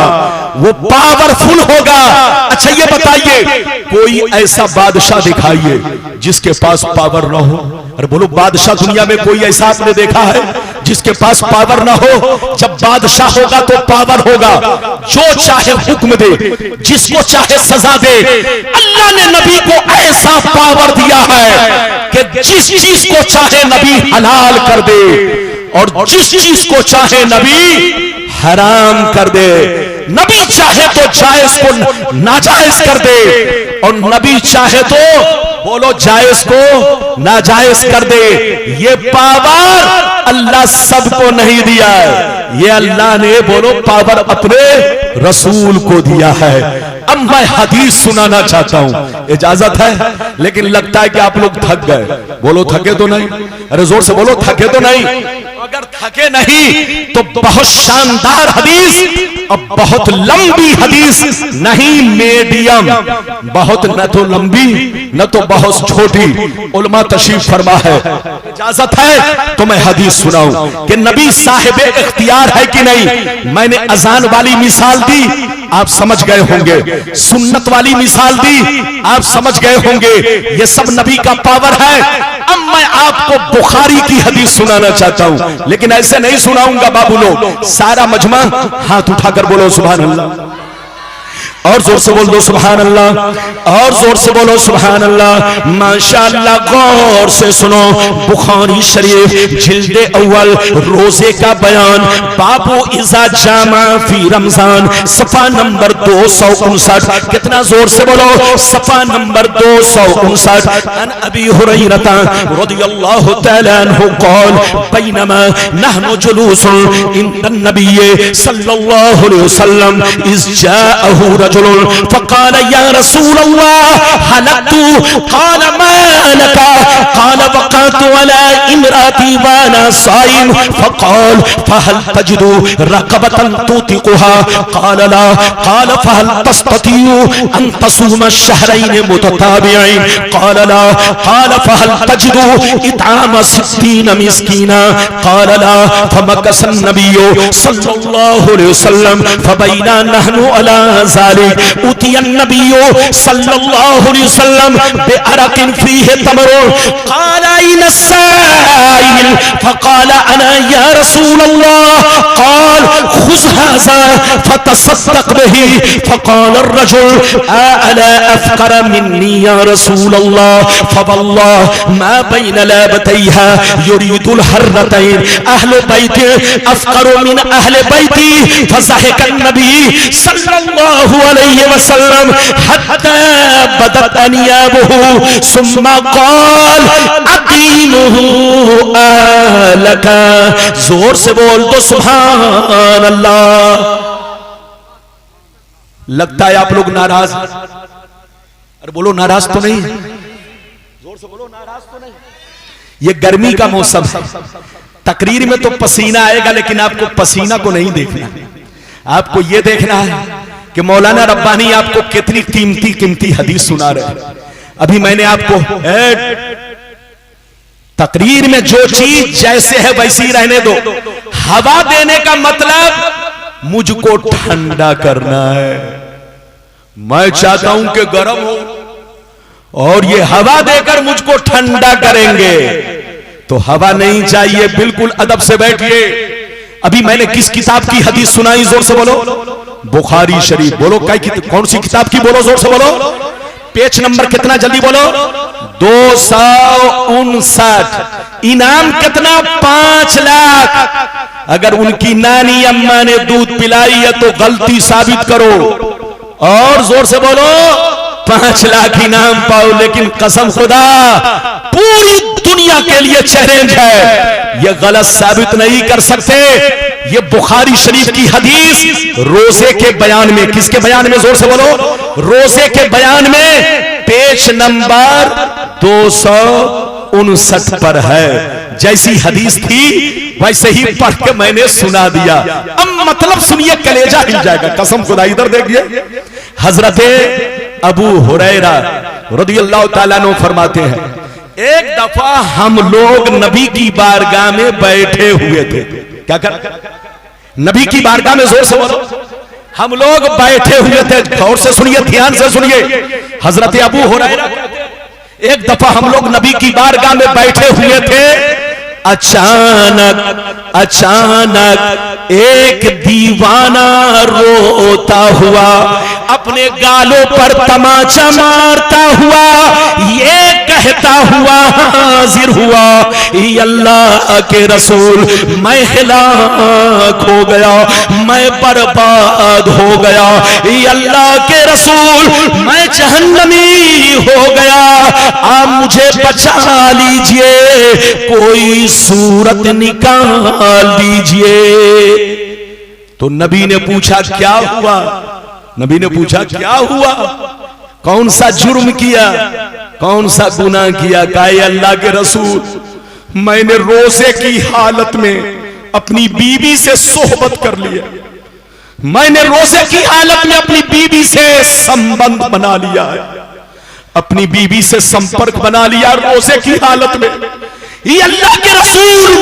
वो पावरफुल होगा। अच्छा ये बताइए, कोई ऐसा बादशाह दिखाइए जिसके पास पावर ना हो। अरे बोलो, बादशाह दुनिया में कोई ऐसा आपने देखा है जिसके पास पावर ना हो? जब बादशाह होगा तो पावर होगा, जो चाहे हुक्म दे, जिसको चाहे सजा दे। अल्लाह ने नबी को ऐसा पावर दिया है कि जिस चीज को चाहे नबी हलाल कर दे और जिस चीज को चाहे नबी हराम कर दे। नबी चाहे तो जायज को नाजायज कर दे और नबी चाहे तो, बोलो, जायज को नाजायज कर दे। ये पावर अल्लाह सबको नहीं दिया है। ये अल्लाह ने बोलो पावर अपने रसूल को दिया है। अब मैं हदीस सुनाना चाहता हूं, इजाजत है? लेकिन लगता है कि आप लोग थक गए। बोलो थके तो नहीं? अरे जोर से बोलो थके तो नहीं? अगर थके नहीं तो बहुत शानदार हदीस और बहुत लंबी हदीस नहीं, मीडियम, बहुत न तो लंबी न तो बहुत छोटी, उलमा तशरीफ फरमा है। इजाजत है तो मैं हदीस सुनाऊं कि नबी साहिब इख्तियार है कि नहीं। मैंने अजान वाली मिसाल दी, आप समझ गए होंगे। सुन्नत वाली मिसाल दी, आप समझ गए होंगे। ये सब नबी का पावर है। अब मैं आपको बुखारी की हदीस सुनाना चाहता हूं, लेकिन ऐसे नहीं सुनाऊंगा बाबू लोग। सारा मजमा हाथ उठाकर बोलो सुभान अल्लाह, और जोर से बोल दो सुभान अल्लाह, और जोर से बोलो सुभान अल्लाह। माशाअल्लाह, गौर से सुनो। बुखारी शरीफ जिल्दे अव्वल रोजे का बयान, बाबू इज़ा जामा फी रमजान, सफा नंबर 259। कितना जोर से बोलो? सफा नंबर 259। अन अबी हुरैरा रदियल्लाहु तआला अन्हु क़ाल बैनमा नहनु जुलूसन इंदन नबी सल्लल्लाहु अलैहि वसल्लम इज़ जाअहु फकाल या रसूल अल्लाह हलकतु, काल मा लका, काल वक़अतु अला इमराती वाना साइम, फकाल फहल तजिदु रक़बतन तुतिकुहा, काल ला, काल फहल तस्ततियु अन तसूम शहरैन मुतताबिईन, काल ला, काल फहल तजिदु इतआम 60 मिस्कीना, काल ला, फमकस नबिय्यु सल्लल्लाहु अलैहि वसल्लम फबैना नहनु अला उतियन नबियो सल्लल्लाहु अलैहि वसल्लम बिअरकिन फीहि तमरुन, क़ाल अय्न अस्साइल, फ़क़ाल अना या रसूल अल्लाह, क़ाल खुज़ हाज़ा फ़तसद्दक़ बिही, फ़क़ाल अर्रजुल अला अफ़क़र मिन्नी या रसूल अल्लाह, फ़वल्लाहि मा बैन लाबतैहा युरीदुल हर्रतैन अहलु बैति अफ़क़रु मिन अहलि बैति, फ़ज़हिक़ नबी सल्लल्लाहु अलैहि वसल्लम हत्ता बदत अनियाबुहु सुम्मा क़ाल अदीनुहु अलका। जोर से बोल दो सुभान अल्लाह। लगता है आप लोग नाराज, अरे बोलो नाराज तो नहीं? जोर से बोलो नाराज तो नहीं? ये गर्मी का मौसम है, तकरीर में तो पसीना आएगा, लेकिन आपको पसीना को नहीं देखना, आपको ये देखना है कि मौलाना रब्बानी आपको कितनी कीमती कीमती हदीस सुना रहे हैं। अभी मैंने आपको तकरीर में जो चीज जैसे है वैसी रहने दो। हवा देने का मतलब मुझको ठंडा करना है। मैं चाहता हूं कि गर्म हो, और ये हवा देकर मुझको ठंडा करेंगे, तो हवा नहीं चाहिए। बिल्कुल अदब से बैठिए। अभी मैंने किस किताब की हदीस सुनाई? जोर से बोलो। बुखारी शरीफ। बोलो कौन सी किताब की? बोलो जोर से बोलो। पेज नंबर कितना? जल्दी बोलो। 259। इनाम कितना? 5 लाख। अगर उनकी नानी अम्मा ने दूध पिलाई है तो गलती साबित करो, और जोर से बोलो। 5 लाख इनाम पाओ। लेकिन कसम खुदा पूरी दुनिया के लिए चैलेंज है, ये गलत साबित नहीं कर सकते। ये बुखारी शरीफ की हदीस रोजे के बयान में, किसके बयान में? जोर से बोलो। रोजे के बयान में पेज नंबर 259 पर है। जैसी हदीस थी वैसे ही पढ़ के मैंने सुना दिया। अब मतलब सुनिए, कलेजा हिल जाएगा। कसम खुदा इधर देखिए। हजरत अबू हुरैरा रदियल्लाहु ताला अन्हु फरमाते हैं, एक दफा हम लोग नबी की बारगाह में बैठे हुए थे। क्या कर? नबी की बारगाह में। जोर से बोलो। हम लोग बैठे हुए थे। गौर से सुनिए, ध्यान से सुनिए। हजरत अबू हुरैरा, एक दफा हम लोग नबी की बारगाह में बैठे हुए थे। अचानक एक दीवाना रोता हुआ अपने गालों पर तमाचा मारता हुआ ये कहता हुआ हाजिर हुआ, अल्लाह के रसूल मैं हिलाक हो गया, मैं बर्बाद हो गया, अल्लाह के रसूल मैं जहन्नमी हो गया, आप मुझे बचा लीजिए, कोई सूरत निकाल दीजिए। तो नबी ने पूछा क्या हुआ? नबी ने पूछा क्या हुआ, कौन सा जुर्म किया, कौन सा गुनाह किया? कहा अल्लाह के रसूल, मैंने रोजे की हालत में अपनी बीवी से सोहबत कर लिया, मैंने रोजे की हालत में अपनी बीवी से संबंध बना लिया है, अपनी बीवी से संपर्क बना लिया रोजे की हालत में। ये अल्लाह के रसूल,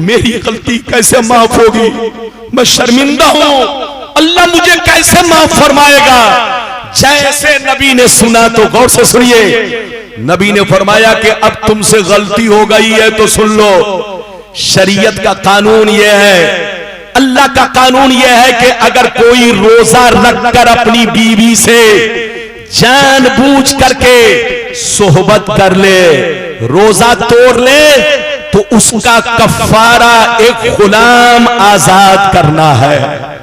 मेरी गलती कैसे माफ होगी? मैं शर्मिंदा हूं, अल्लाह मुझे कैसे माफ फरमाएगा? जैसे नबी ने सुना तो गौर से सुनिए, नबी ने फरमाया कि अब तुमसे गलती हो गई है तो सुन लो, शरीयत का कानून यह है, अल्लाह का कानून यह है कि अगर कोई रोजा रखकर अपनी बीवी से जानबूझ करके सोहबत कर ले, रोजा तोड़ ले, तो उसका कफारा एक गुलाम आजाद करना है।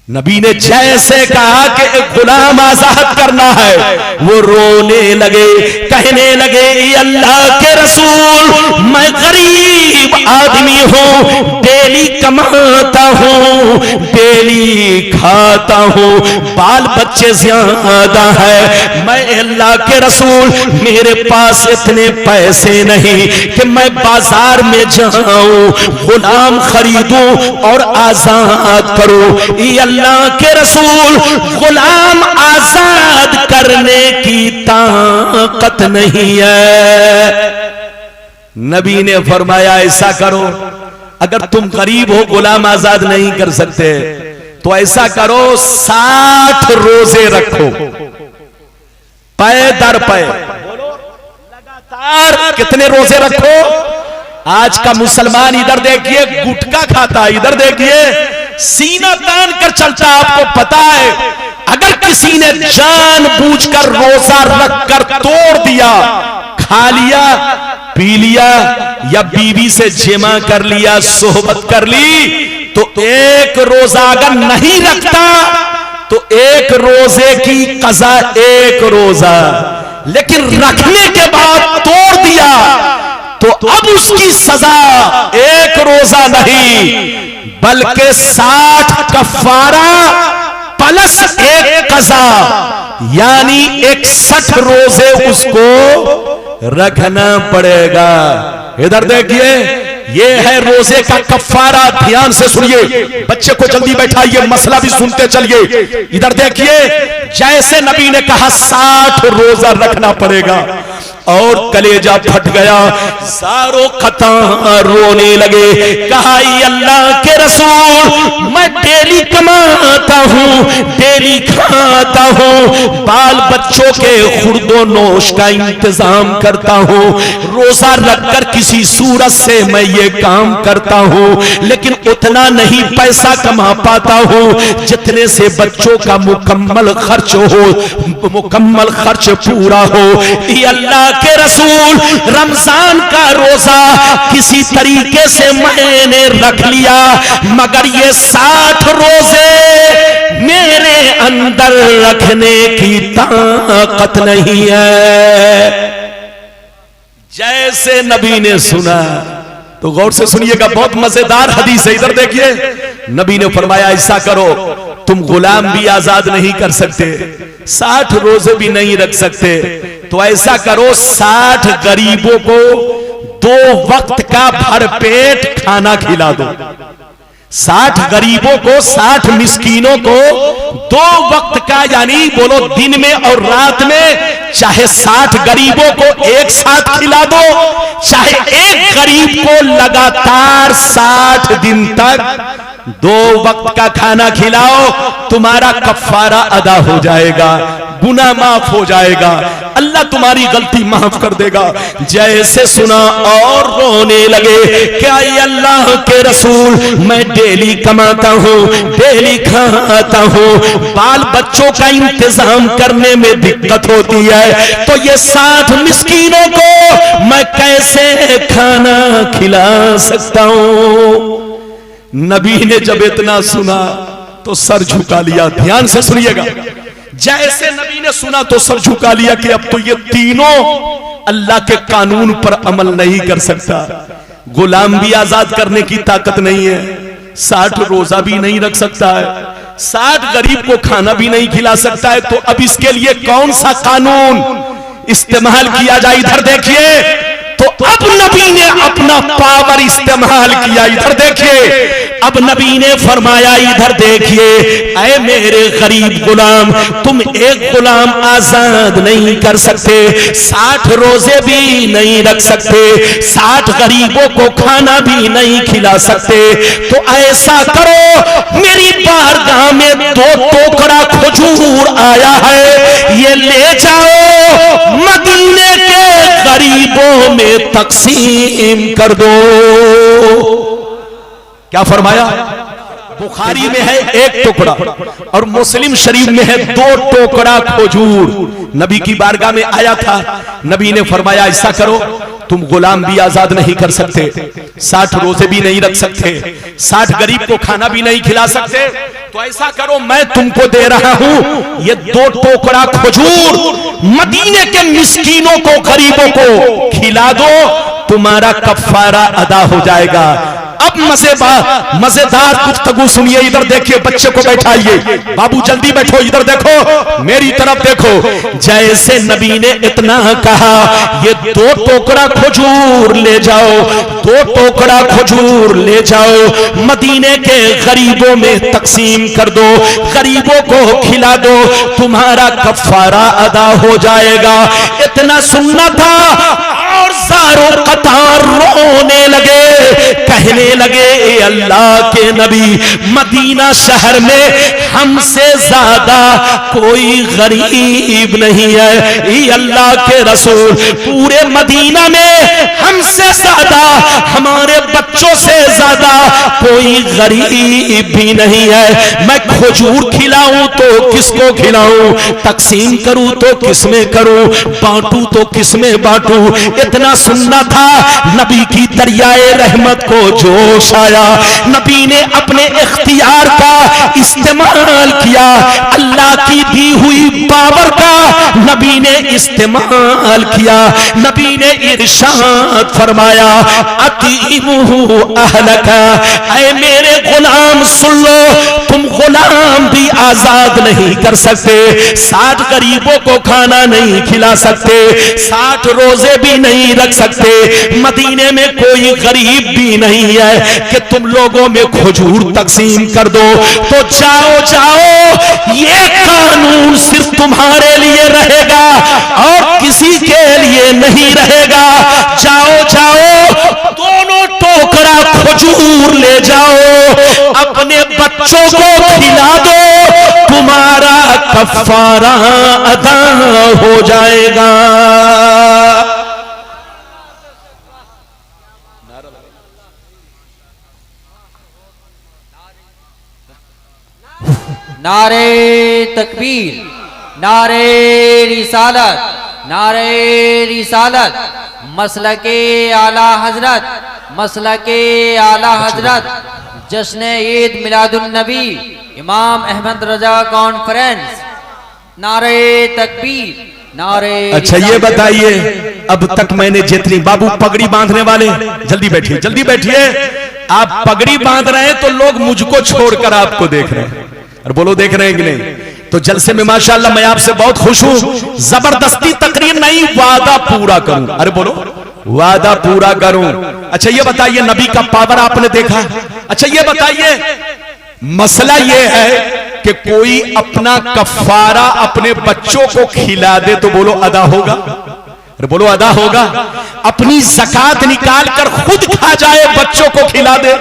नबी ने जैसे कहा कि एक गुलाम आजाद करना है, वो रोने लगे, कहने लगे अल्लाह के रसूल, मैं गरीब आदमी हूं, डेली कमाता हूं, डेली खाता हूं, बाल बच्चे ज्यादा है, मैं अल्लाह के रसूल मेरे पास इतने पैसे नहीं कि मैं बाजार में जाऊं, गुलाम खरीदूं और आजाद करूं। अल्लाह के रसूल, गुलाम आजाद करने की ताकत नहीं है। नबी ने फरमाया ऐसा करो, अगर तुम गरीब हो, गुलाम आजाद नहीं कर सकते, तो ऐसा करो 60 रोजे रखो, पै दर पै, लगातार कितने रोजे रखो? आज का मुसलमान इधर देखिए गुटखा खाता, इधर देखिए सीना तान कर चलता। आपको पता है, अगर किसी ने जानबूझकर रोजा रखकर तोड़ दिया, खा लिया, पी लिया या बीवी से जिमा कर लिया, सोहबत कर ली, तो एक रोजा अगर नहीं रखता तो एक रोजे की कज़ा एक रोजा, लेकिन रखने के बाद तोड़ दिया तो अब उसकी सजा एक रोजा नहीं बल्कि 60 कफारा प्लस एक कज़ा, यानी 61 रोजे उसको रखना पड़ेगा। इधर देखिए, ये है रोजे का कफारा। ध्यान से सुनिए, बच्चे को जल्दी बैठाइए, मसला भी सुनते चलिए। इधर देखिए, जैसे नबी ने कहा 60 रोजा रखना पड़ेगा, और कलेजा फट गया, सारों खता रोने लगे। कहा अल्लाह के रसूल, मैं डेली कमाता हूँ, डेली खाता हूँ, बाल बच्चों के खुर्दो नोश का इंतजाम करता हूँ, रोजा रखकर किसी सूरत से मैं ये काम करता हूँ, लेकिन उतना नहीं पैसा कमा पाता हूँ जितने से बच्चों का मुकम्मल खर्च हो, मुकम्मल खर्च पूरा हो। ये अल्लाह के रसूल, रमजान का रोजा किसी तरीके से मैंने रख लिया, मगर ये 60 रोजे मेरे अंदर रखने की ताकत नहीं है। जैसे नबी ने सुना, तो गौर से सुनिएगा, बहुत मजेदार हदीस है। इधर देखिए, नबी ने फरमाया ऐसा करो, तुम गुलाम भी आजाद नहीं कर सकते, 60 रोजे भी नहीं रख सकते, तो ऐसा करो 60 गरीबों को 2 वक्त का भरपेट खाना खिला दो। 60 गरीबों को, 60 मिस्कीनों को 2 वक्त का, यानी बोलो दिन में और रात में, चाहे 60 गरीबों को एक साथ खिला दो, चाहे एक गरीब को लगातार 60 दिन तक 2 वक्त का खाना खिलाओ, तुम्हारा कफारा अदा हो जाएगा, गुनाह माफ हो जाएगा, अल्लाह तुम्हारी गलती माफ कर देगा। जैसे सुना और रोने लगे, क्या ये अल्लाह के रसूल, मैं डेली कमाता हूँ, डेली खाता हूँ, बाल बच्चों का इंतजाम करने में दिक्कत होती है, तो ये 60 मिस्कीनों को मैं कैसे खाना खिला सकता हूँ? नबी ने जब इतना सुना तो सर झुका लिया। ध्यान से सुनिएगा, जैसे नबी ने सुना तो सर झुका लिया कि अब तो ये तीनों अल्लाह के कानून पर अमल नहीं कर सकता। गुलाम भी आजाद करने की ताकत नहीं है, 60 रोजा भी नहीं रख सकता है, 60 गरीब को खाना भी नहीं खिला सकता है। तो अब इसके लिए कौन सा कानून इस्तेमाल किया जाए? इधर देखिए, तो अब नबी ने अपना पावर इस्तेमाल किया। इधर देखिए, अब नबी ने फरमाया इधर देखिए, ऐ मेरे गरीब गुलाम, तुम एक गुलाम आजाद नहीं कर सकते, 60 रोजे भी नहीं रख सकते, 60 गरीबों को खाना भी नहीं खिला सकते। तो ऐसा करो, मेरी बारगाह में 2 टोकरा खजूर आया है, ये ले जाओ, मदीने के गरीबों में तकसीम कर दो। क्या फरमाया? बुखारी में है 1 टुकड़ा और मुस्लिम शरीफ में है 2 टोकरा खजूर। नबी की बारगाह में आया था, नबी ने फरमाया ऐसा करो, तुम गुलाम भी आजाद नहीं कर सकते, 60 रोजे भी नहीं रख सकते, 60 गरीब को खाना भी नहीं खिला सकते, तो ऐसा करो, मैं तुमको दे रहा हूं ये 2 टोकरा खजूर, मदीने के मिस्कीनों को, गरीबों को खिला दो, तुम्हारा कफारा अदा हो जाएगा। अब मजेदार गुफ्तगू सुनिए। इधर देखिए, बच्चे को बैठाइए, बाबू जल्दी बैठो, इधर देखो, मेरी तरफ देखो। जैसे नबी ने इतना कहा, ये 2 टोकरा खजूर ले जाओ, 2 टोकरा खजूर ले जाओ, मदीने के गरीबों में तकसीम कर दो, गरीबों को खिला दो, तुम्हारा कफारा अदा हो जाएगा। इतना सुनना था और सारों कतार रोने लगे, कहने लगे, ए अल्लाह के नबी, मदीना शहर में हमसे ज्यादा कोई गरीब नहीं है। ए अल्लाह के रसूल, पूरे मदीना में हमसे ज्यादा, हमारे बच्चों से ज्यादा कोई गरीब भी नहीं है। मैं खजूर खिलाऊं तो किसको खिलाऊं, तकसीम करूं तो किसमें करूं, बांटूं तो किसमें बांटूं। इतना सुनना था, नबी की दरियाए रहमत को जोश आया, नबी ने अपने इख्तियार का इस्तेमाल किया, अल्लाह की दी हुई पावर का नबी ने इस्तेमाल किया। नबी ने इरशाद फरमाया, अतीमुहु अहलका, ऐ मेरे गुलाम सुन लो, तुम गुलाम भी आजाद नहीं कर सकते, 60 गरीबों को खाना नहीं खिला सकते, 60 रोजे भी नहीं रख सकते, मदीने में कोई गरीब भी नहीं है कि तुम लोगों में खजूर तकसीम कर दो। तो जाओ जाओ, ये कानून सिर्फ तुम्हारे लिए रहेगा और किसी के लिए नहीं रहेगा। जाओ जाओ, दोनों टोकरा खजूर ले जाओ, अपने बच्चों को खिला दो, तुम्हारा कफारा अदा हो जाएगा। नारे तकबीर, नारे रिसालत, नारे रिसालत, मसलके आला हजरत, मसलके आला हजरत, जश्न ईद मिलादुन नबी, इमाम अहमद रजा कॉन्फ्रेंस। नारे तकबीर, नारे। अच्छा ये बताइए, अब तक मैंने जितनी, बाबू पगड़ी बांधने वाले जल्दी बैठिए, जल्दी बैठिए। आप पगड़ी बांध रहे हैं तो लोग मुझको छोड़कर आपको देख रहे हैं, और बोलो देख रहे हैं कि नहीं? तो जलसे में माशाअल्लाह मैं आपसे बहुत खुश हूं। जबरदस्ती तकरीर नहीं, वादा पूरा करूं। अरे बोलो, वादा पूरा करूं। अच्छा ये बताइए, नबी का पावर आपने देखा। अच्छा ये बताइए, मसला ये है कि कोई अपना कफारा अपने बच्चों को खिला दे तो बोलो अदा होगा? अरे बोलो अदा होगा? अपनी ज़कात निकाल कर खुद खा जाए, बच्चों को खिला दे,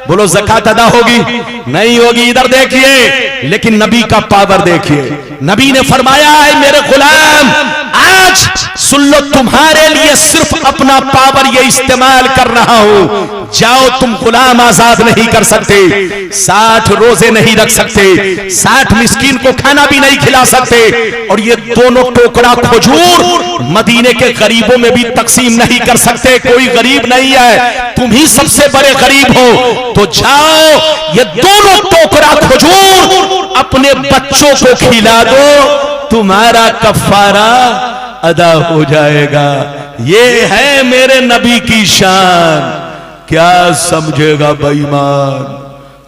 बोलो ज़कात अदा होगी? नहीं होगी। इधर देखिए, लेकिन नबी का पावर देखिए। नबी ने फरमाया है, मेरे गुलाम आज सुन लो, तुम्हारे लिए सिर्फ अपना पावर ये इस्तेमाल कर रहा हूं। जाओ, तुम गुलाम आजाद नहीं कर सकते, 60 रोजे नहीं रख सकते, 60 मिस्कीन को खाना भी नहीं खिला सकते, और ये दोनों टोकरा खजूर मदीने के गरीबों में भी तकसीम नहीं कर सकते। कोई गरीब नहीं है, तुम ही सबसे बड़े गरीब हो। तो जाओ, ये दोनों टोकरा खजूर अपने बच्चों को खिला दो, तुम्हारा कफारा अदा हो जाएगा। ये है मेरे नबी की शान। क्या समझेगा बेईमान?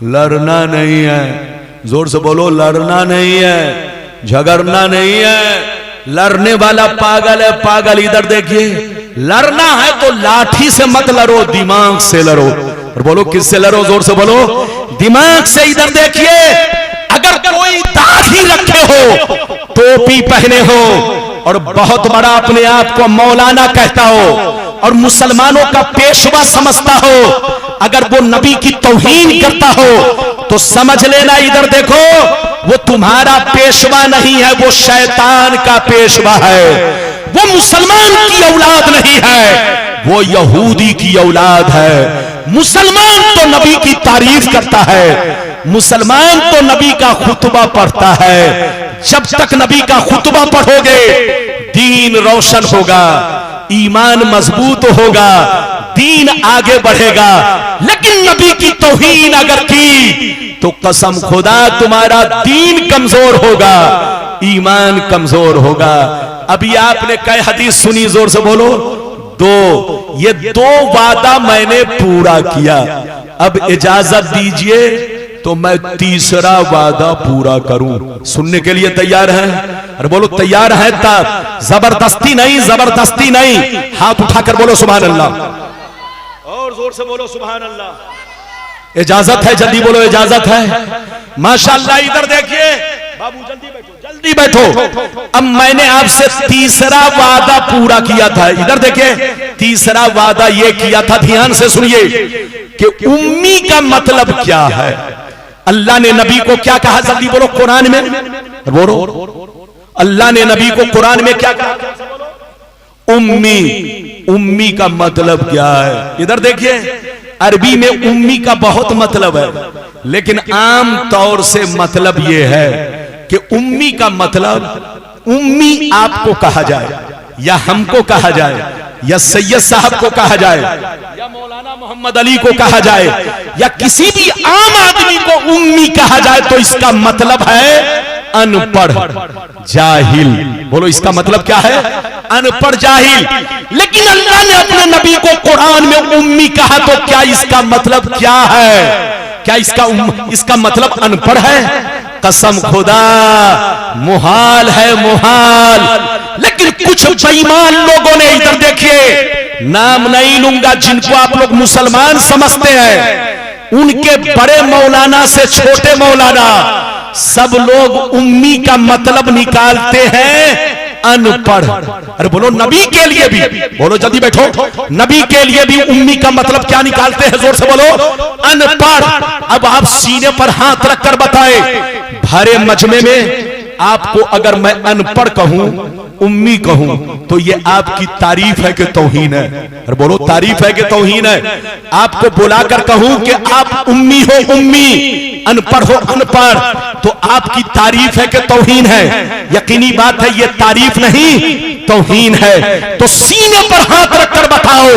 लड़ना नहीं है, जोर से बोलो, लड़ना नहीं है, झगड़ना नहीं है। लड़ने वाला पागल है, पागल। इधर देखिए, लड़ना है तो लाठी से मत लड़ो, दिमाग से लड़ो। और बोलो, किससे लड़ो? जोर से बोलो, दिमाग से। इधर देखिए, अगर कोई दाढ़ी रखे हो, टोपी पहने हो और बहुत बड़ा अपने आप को मौलाना कहता हो और मुसलमानों का पेशवा समझता हो, अगर वो नबी की तौहीन करता हो तो समझ लेना, इधर देखो, वो तुम्हारा पेशवा नहीं है, वो शैतान का पेशवा है। वो मुसलमान की औलाद नहीं है, वो यहूदी की औलाद है। मुसलमान तो नबी की तारीफ करता है, मुसलमान तो नबी का खुतबा पढ़ता है। जब तक नबी का खुतबा पढ़ोगे, दीन रोशन होगा, ईमान मजबूत होगा, दीन आगे बढ़ेगा। लेकिन नबी की तौहीन अगर की तो कसम खुदा तुम्हारा दीन कमजोर होगा, ईमान कमजोर होगा। अभी आपने कई हदीस सुनी, जोर से बोलो, ये दो वादा मैंने पूरा किया, अब इजाजत दीजिए तो मैं तीसरा वादा पूरा करूं। सुनने के लिए तैयार हैं? अरे बोलो, तैयार है तब। जबरदस्ती नहीं, जबरदस्ती नहीं। हाथ उठाकर बोलो सुभान अल्लाह, और जोर से बोलो सुभान अल्लाह। इजाजत है, जल्दी बोलो, इजाजत है। माशाअल्लाह। इधर देखिए बाबू, जल्दी बैठो, जल्दी बैठो। अब मैंने आपसे तीसरा वादा पूरा किया था। इधर देखिए, तीसरा वादा ये किया था, ध्यान से सुनिए, कि उम्मी का मतलब क्या है। अल्लाह ने नबी को क्या कहा? जल्दी बोलो, कुरान में बोलो, अल्लाह ने नबी को कुरान में क्या कहा? उम्मी। उम्मी का मतलब क्या है? इधर देखिए, अरबी में उम्मी का बहुत मतलब है, लेकिन आम तौर से मतलब यह है कि उम्मी का मतलब, उम्मी आपको कहा जाए या हमको कहा जाए या सैयद साहब को कहा जाए या मौलाना मोहम्मद अली को कहा जाए या किसी भी आम आदमी को उम्मी कहा जाए, तो इसका मतलब है अनपढ़, जाहिल। बोलो, इसका मतलब क्या है? अनपढ़, जाहिल। लेकिन अल्लाह ने अपने नबी को कुरान में उम्मी कहा, तो क्या इसका मतलब क्या है? क्या इसका मतलब अनपढ़ है? कसम खुदा, मुहाल है, मुहाल। लेकिन कुछ बेईमान लोगों ने, इधर देखिए, नाम नहीं लूंगा, जिनको आप लोग मुसलमान समझते हैं, उनके बड़े मौलाना से छोटे मौलाना, सब लोग उम्मी का मतलब निकालते हैं अनपढ़। अरे बोलो, नबी के लिए भी बोलो, जल्दी बैठो, नबी के लिए भी उम्मी का मतलब क्या निकालते हैं? जोर से बोलो, अनपढ़। अब आप सीने पर हाथ रखकर बताएं, भरे मजमे में आपको अगर मैं अनपढ़ कहूं, उम्मी कहूं, तो ये आपकी तारीफ है कि तौहीन है? अरे बोलो, तारीफ है कि तौहीन है? आपको बुलाकर कहूं कि आप उम्मी हो, उम्मी, अनपढ़ हो, अनपढ़, तो आपकी तारीफ है कि तौहीन है? यकीनी बात है, ये तारीफ नहीं, तौहीन है। तो सीने पर हाथ रखकर बताओ,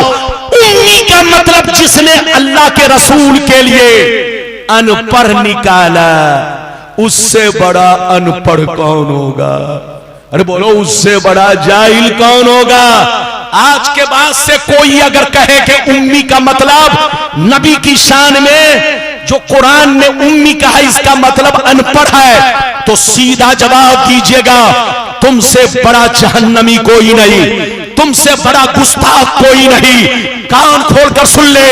उम्मी का मतलब जिसने अल्लाह के रसूल के लिए अनपढ़ निकाला, उससे बड़ा अनपढ़ कौन होगा? अरे बोलो, उससे बड़ा जाहिल कौन होगा? आज के बाद से कोई अगर कहे कि उम्मी का मतलब नबी की शान में जो कुरान ने उम्मी कहा इसका मतलब अनपढ़ है, तो सीधा जवाब दीजिएगा, तुमसे बड़ा जहन्नमी कोई नहीं, तुमसे बड़ा गुस्ताख कोई नहीं। कान खोलकर सुन ले,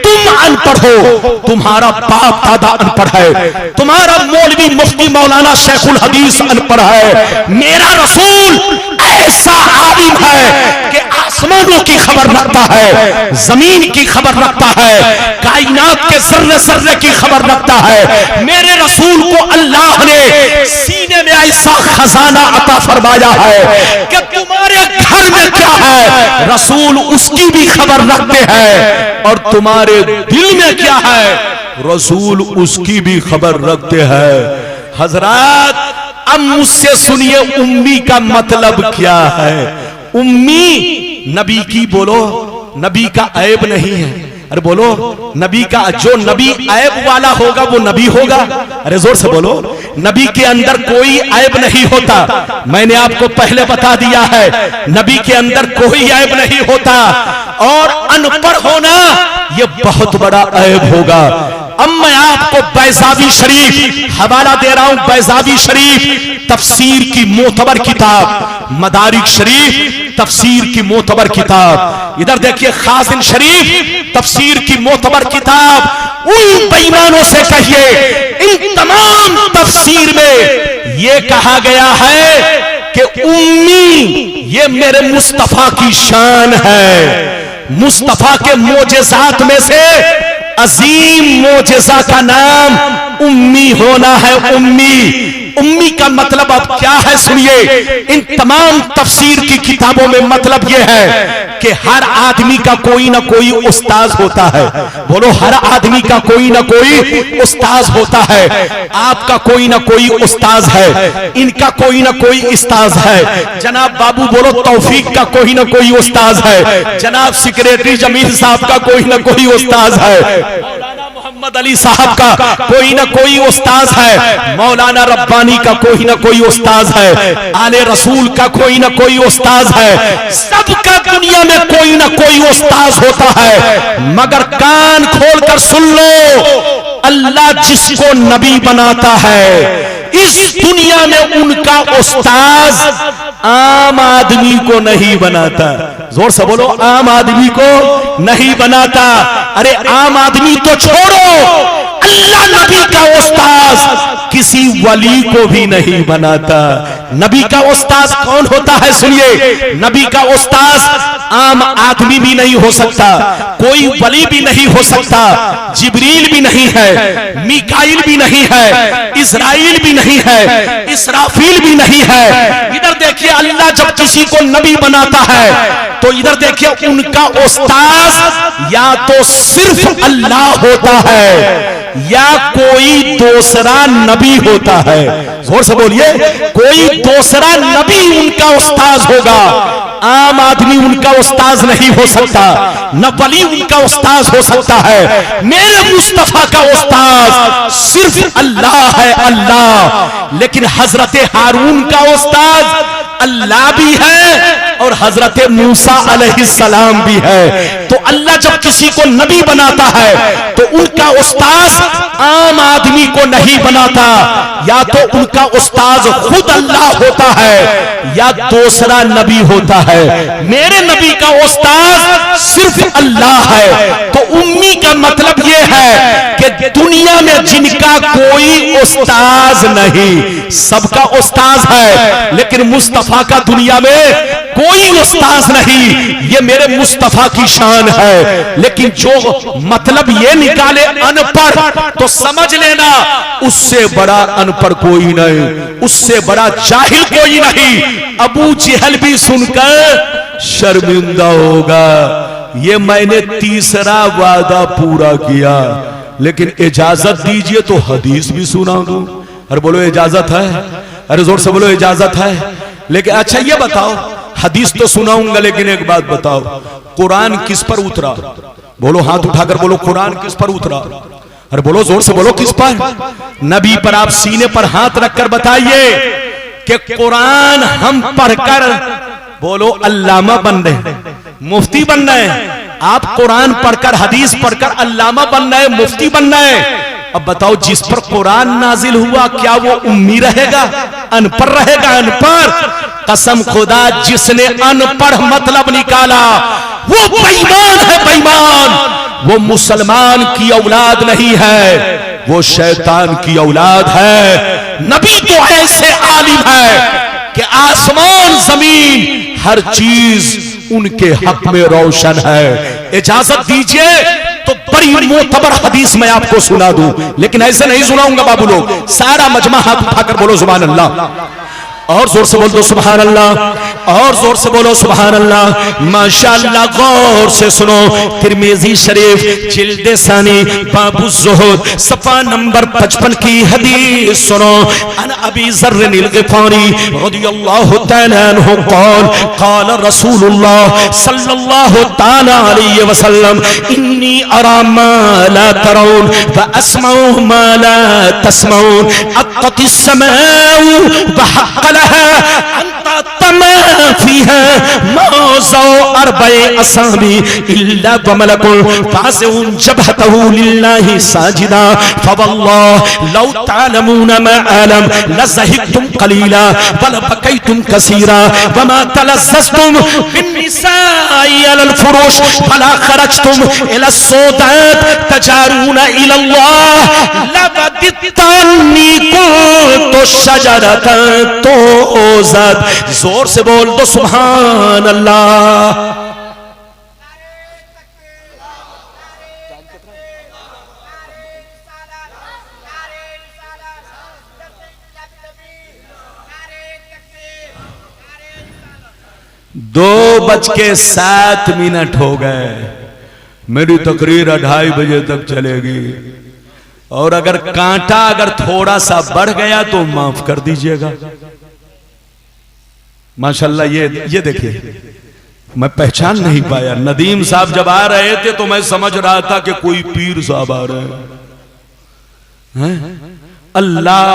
तुम अनपढ़ हो, तुम्हारा बाप दादा अनपढ़ है, तुम्हारा मौलवी मुफ्ती मौलाना शेखुल हदीस अनपढ़ है। मेरा रसूल ऐसा आलिम है कि आसमानों की खबर रखता है, जमीन की खबर रखता है, कायनात के जर्रे जर्रे की खबर रखता है। मेरे रसूल को अल्लाह ने सीने में ऐसा खजाना अता फरमाया है कि तुम्हारे घर में क्या है रसूल उसकी भी खबर रखते हैं, और तुम्हारे दिल में क्या है रसूल उसकी भी खबर रखते हैं। हजरात, अब मुझसे सुनिए उम्मी का मतलब क्या है। उम्मी नबी की, बोलो नबी का ऐब नहीं है। अरे बोलो, नबी का, जो नबी ऐब वाला होगा वो नबी होगा। अरे जोर से बोलो, नबी के अंदर कोई ऐब नहीं होता। मैंने आपको पहले बता दिया है नबी के अंदर कोई ऐब नहीं होता, और अनपढ़ होना ये बहुत बड़ा ऐब होगा। अब मैं आपको बैज़ावी शरीफ हवाला दे रहा हूं, बैज़ावी शरीफ तफसीर की मोतबर किताब, मदारिक शरीफ तफसीर की मोतबर किताब। इधर देखिए खाजिन शरीफ तफसीर की मोतबर किताब। उन बेईमानों से कहिए, इन तमाम तफसीर में यह कहा गया है कि उम्मी ये मेरे मुस्तफा की शान है। मुस्तफा के मोजेज़ात में से अजीम मोजेज़ा का नाम उम्मी होना है। उम्मी, उम्मी का मतलब अब क्या है सुनिए। इन तमाम तफसीर की किताबों में मतलब यह है कि हर आदमी का कोई ना कोई उस्ताद होता है। बोलो, हर आदमी का कोई ना कोई उस्ताद होता है। आपका कोई ना कोई उस्ताद है, इनका कोई ना कोई उस्ताद है। जनाब बाबू बोलो, तौफीक का कोई ना कोई उस्ताद है। जनाब सेक्रेटरी जमील साहब का कोई ना कोई उस्ताद है। मौलाना मोहम्मद अली साहब का कोई ना कोई उस्ताद है। मौलाना रब्बानी का कोई ना कोई उस्ताद है। आले रसूल का कोई ना कोई उस्ताद है। सबका दुनिया में कोई ना कोई उस्ताद होता है। मगर कान खोलकर सुन लो, अल्लाह जिसको नबी बनाता है इस दुनिया में उनका उस्ताद आम आदमी को नहीं बनाता। जोर से बोलो, आम आदमी को नहीं बनाता। अरे आम आदमी तो छोड़ो, अल्लाह नबी का उस्ताद किसी वली को भी नहीं बनाता। नबी का उस्ताद कौन होता है सुनिए। नबी का उस्ताद आम आदमी भी नहीं हो सकता, कोई वली भी नहीं हो सकता, जिब्रील भी नहीं है, मीकाईल भी नहीं है, इस्राइल भी नहीं है, इसराफील भी नहीं है। इधर देखिए, अल्लाह जब किसी को नबी बनाता है तो इधर देखिए उनका उस्ताद या तो सिर्फ अल्लाह होता है या कोई दूसरा नबी होता है। जोर से बोलिए, कोई दूसरा नबी उनका उस्ताद होगा। आम आदमी उनका उस्ताद नहीं हो सकता, न वली उनका उस्ताद हो सकता है। मेरे मुस्तफा का उस्ताद सिर्फ अल्लाह है, अल्लाह। लेकिन हजरत हारून का उस्ताद अल्लाह भी है और हजरत मूसा अलैहिस्सलाम भी है। तो अल्लाह जब किसी को नबी बनाता है तो उनका उस्ताद आम आदमी को नहीं बनाता, या तो उनका उस्ताद खुद अल्लाह होता है या दूसरा नबी होता है। मेरे नबी का उस्ताद सिर्फ अल्लाह है। तो उम्मी का मतलब यह है कि दुनिया में जिनका कोई उस्ताद नहीं, सबका उस्ताद है, लेकिन मुस्तफा का दुनिया में कोई उस्ताद नहीं। ये मेरे मुस्तफा की शान है। लेकिन जो मतलब ये निकाले अनपढ़, तो समझ लेना उससे बड़ा अनपढ़ कोई नहीं, उससे बड़ा जाहिल कोई नहीं। अबू जहल भी सुनकर शर्मिंदा होगा। ये मैंने तीसरा वादा पूरा किया, लेकिन इजाजत दीजिए तो हदीस भी सुना दूं। अरे बोलो, इजाजत है? अरे जोर से बोलो, इजाजत है। लेकिन अच्छा ये बताओ, हदीस तो सुनाऊंगा, लेकिन एक बात बताओ, कुरान किस पर उतरा? बोलो, हाथ उठाकर बोलो, कुरान किस पर उतरा? अरे बोलो, जोर से बोलो, किस पर? नबी पर। आप सीने पर हाथ रखकर बताइए कि कुरान हम पढ़कर, बोलो, अल्लामा बन रहे, मुफ्ती बन रहे। आप कुरान पढ़कर, हदीस पढ़कर अल्लामा बन रहे, मुफ्ती बन रहे। अब बताओ, जिस पर कुरान नाजिल हुआ क्या वो उम्मी रहेगा, अनपढ़ रहेगा? अनपढ़, कसम खुदा, जिसने अनपढ़ मतलब निकाला वो बेईमान है, बेईमान। वो मुसलमान की औलाद नहीं है, वो शैतान की औलाद है। नबी तो ऐसे आलिम है कि आसमान जमीन हर चीज उनके हक में रोशन है। इजाजत दीजिए तो बड़ी मोतबर हदीस मैं आपको सुना दूं, लेकिन ऐसे नहीं सुनाऊंगा बाबू लोग। सारा मजमा हाथ उठाकर बोलो सुभान अल्लाह। और जोर से बोल दो सुभान अल्लाह, और जोर से बोलो सुभान अल्लाह। माशाअल्लाह, गौर से सुनो, तिरमिजी शरीफ जिल्द सानी बाबु ज़ुहद सफ़ा नंबर 55 की हदीस सुनो। अन अबी ज़र्र अल ग़िफ़ारी रज़ियल्लाहु तआला अन्हु क़ाल क़ाल रसूलुल्लाह सल्लल्लाहु तआला अलैहि वसल्लम इन्नी अरा मा ला तरौन व अस्मउ मा ला तस्मऊन अक़तिस समाउ व हक़्क़लहा अंता तमा फीहा मौज़ौ अरबए असाबी इल्ला व मलकुन फासिउन जबहतहु लिल्लाहि साजिदा फवल्लाह लौ तअलमून मा अअलम लज़हिकतुम क़लीला व लबकैतुम कसीरा व मा तलज़्ज़ज़तुम बिन्निसाइ अलल फुरूश फला खरजतुम इला सौदात तजारून इलल्लाह लबदित्तनी कुन्तु शजरतन तोज़त। जोर से बोल दो सुभान अल्लाह। दो बज के 7 मिनट हो गए। मेरी तकरीर 2:30 बजे तक चलेगी, और अगर कांटा अगर थोड़ा सा बढ़ गया तो माफ कर दीजिएगा। माशाल्लाह, ये देखिए, मैं पहचान नहीं पाया। नदीम साहब जब आ रहे थे तो मैं समझ रहा था कि कोई पीर साहब आ रहे हैं। अल्लाह,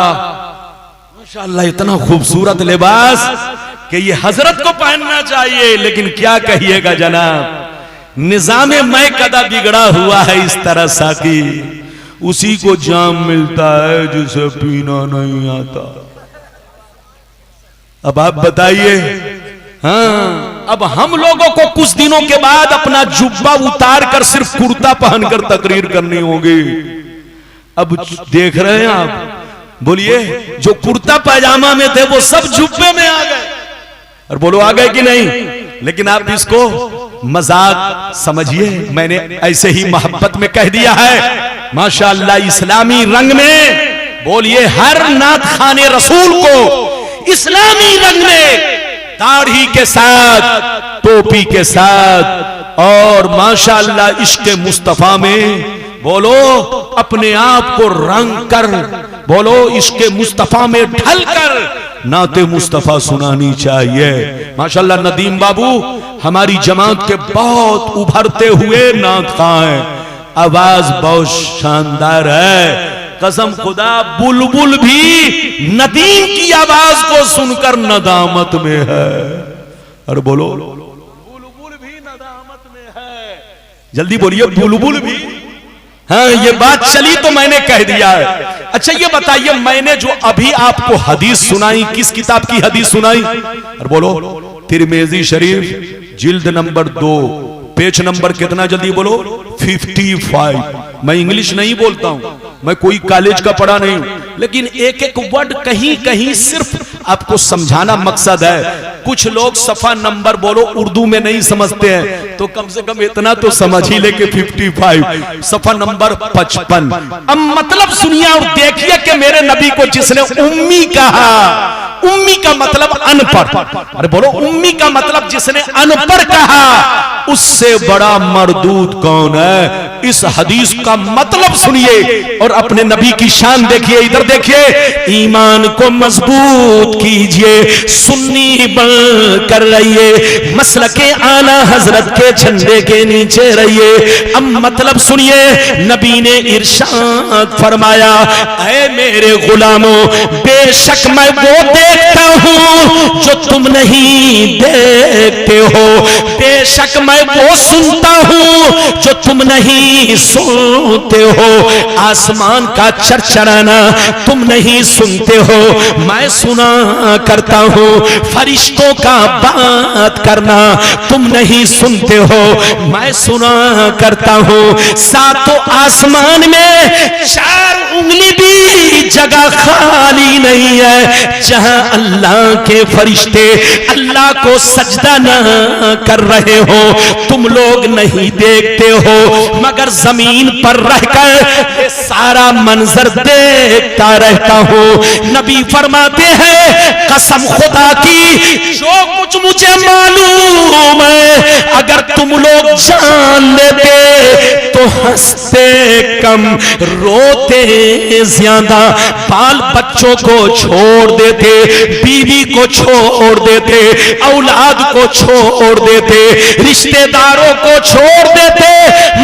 माशाल्लाह, इतना खूबसूरत लिबास कि ये हजरत को पहनना चाहिए, लेकिन क्या कहिएगा जनाब, निजाम मैं कदा बिगड़ा हुआ है इस तरह साकी, उसी को जाम मिलता है जिसे पीना नहीं आता। अब आप बताइए, हाँ, अब हम लोगों को कुछ दिनों के बाद अपना जुब्बा उतार कर सिर्फ कुर्ता पहनकर तकरीर करनी होगी। अब देख रहे हैं आप, बोलिए, जो कुर्ता पैजामा में थे वो सब जुब्बे में आ गए, और बोलो आ गए कि नहीं? लेकिन आप इसको मजाक समझिए, मैंने ऐसे ही मोहब्बत में कह दिया है। माशाअल्लाह, इस्लामी रंग में बोलिए, हर नात खाने रसूल को इस्लामी रंग में, दाढ़ी के साथ, टोपी के साथ, और माशाअल्लाह इश्क़ मुस्तफा में बोलो अपने आप को रंग कर, बोलो इश्क़ मुस्तफा में ढल कर नाते मुस्तफा सुनानी चाहिए। माशाअल्लाह, नदीम बाबू हमारी जमात के बहुत उभरते हुए नात खां हैं, आवाज बहुत शानदार है। कसम खुदा, बुलबुल भी नदीम की आवाज को सुनकर नदामत में है। और बोलो, बुलबुल भी नदामत में है। जल्दी बोलिए, बुलबुल भी। हाँ, ये बात चली तो मैंने कह दिया है। अच्छा, ये बताइए, मैंने जो अभी आपको हदीस सुनाई, किस किताब की हदीस सुनाई? और बोलो, तिरमिजी शरीफ जिल्द नंबर 2, पेज नंबर कितना? जल्दी बोलो, 55। मैं इंग्लिश नहीं बोलता हूं, मैं कोई कॉलेज का पढ़ा नहीं, लेकिन एक एक वर्ड कहीं कहीं सिर्फ आपको समझाना मकसद है। कुछ लोग सफा नंबर बोलो उर्दू में नहीं समझते हैं, तो कम से कम इतना तो समझ ही ले कि 55 सफा नंबर 55। अब मतलब सुनिए और देखिए कि मेरे नबी को जिसने उम्मी कहा, उम्मी का मतलब अनपढ़, अरे बोलो, उम्मी का मतलब जिसने अनपढ़ कहा, उससे बड़ा मरदूद कौन है? इस हदीस का मतलब सुनिए और अपने नबी की शान देखिए। इधर देखिए, ईमान को मजबूत कीजिए, सुन्नी बन कर रहिए, मसलके आला हजरत के झंडे के नीचे रहिए। अब मतलब सुनिए, नबी ने इरशाद फरमाया, ऐ मेरे गुलामों, बेशक मैं वो देखता हूं जो तुम नहीं देखते हो, बेशक मैं वो सुनता हूं जो तुम नहीं सुनते हो, आसमान का चरचराना तुम नहीं सुनते हो, मैं सुना करता हूं, फरिश्तों का बात करना तुम नहीं सुनते हो, मैं सुना करता हूं। सातों आसमान में 4 उंगली भी जगह खाली नहीं है जहां अल्लाह के फरिश्ते अल्लाह को सजदा ना कर रहे हो, तुम लोग नहीं देखते हो, मगर जमीन पर रहकर ये सारा मंजर देखता रहता हूं। नबी फरमाते हैं, कसम खुदा की, जो कुछ मुझे मालूम है, अगर तुम लोग जान लेते तो हंसते कम, रोते ज्यादा, बाल बच्चों को छोड़ देते, बीवी को छोड़ देते, औलाद को छोड़ देते, रिश्तेदारों को छोड़ देते,